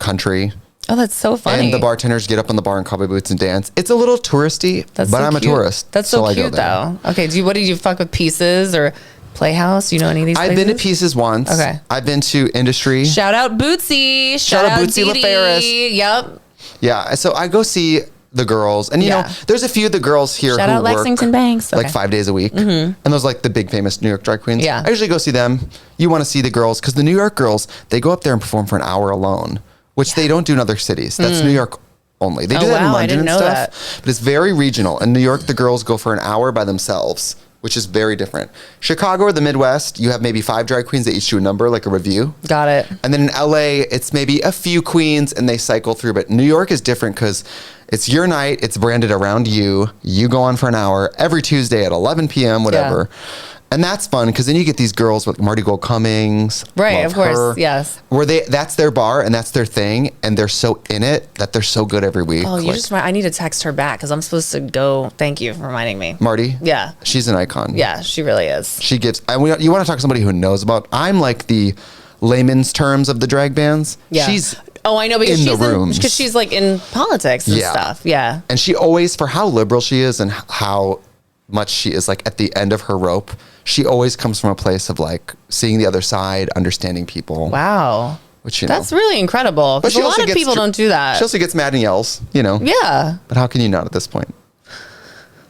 country. Oh, that's so funny. And the bartenders get up on the bar in cowboy boots and dance. It's a little touristy, but so I'm cute. a tourist. That's so cute, though. Okay, what did you fuck with Pieces or Playhouse? You know any of these places? I've been to Pieces once. Okay. I've been to Industry. Shout out Bootsy. Shout out Bootsy LaFerris. Yep. Yeah, so I go see the girls, and you know, there's a few of the girls here Shout who out work Lexington Banks. like 5 days a week, and those like the big famous New York drag queens. Yeah. I usually go see them. You want to see the girls because the New York girls, they go up there and perform for an hour alone, which they don't do in other cities. That's New York only. They do that in London and stuff, but it's very regional. In New York, the girls go for an hour by themselves, which is very different. Chicago or the Midwest, you have maybe 5 drag queens that each do a number, like a review. Got it. And then in LA, it's maybe a few queens and they cycle through. But New York is different because it's your night. It's branded around you. You go on for an hour every Tuesday at 11 p.m., whatever. Yeah. And that's fun because then you get these girls with Marty Gold Cummings. Right, of course, yes. Where that's their bar and that's their thing. And they're so in it that they're so good every week. Oh, I need to text her back because I'm supposed to go. Thank you for reminding me. Marty? Yeah. She's an icon. Yeah, she really is. She gives, you want to talk to somebody who knows about, I'm like the layman's terms of the drag bands. Yeah. She's I know, because because she's like in politics and stuff. Yeah. And she always, for how liberal she is and how much she is like at the end of her rope, she always comes from a place of like seeing the other side, understanding people. Wow. Which, that's really incredible. Because a lot of people don't do that. She also gets mad and yells, Yeah. But how can you not at this point?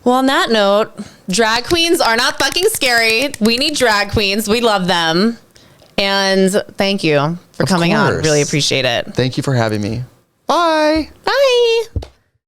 Well, on that note, drag queens are not fucking scary. We need drag queens. We love them. And thank you for coming on. Really appreciate it. Thank you for having me. Bye. Bye.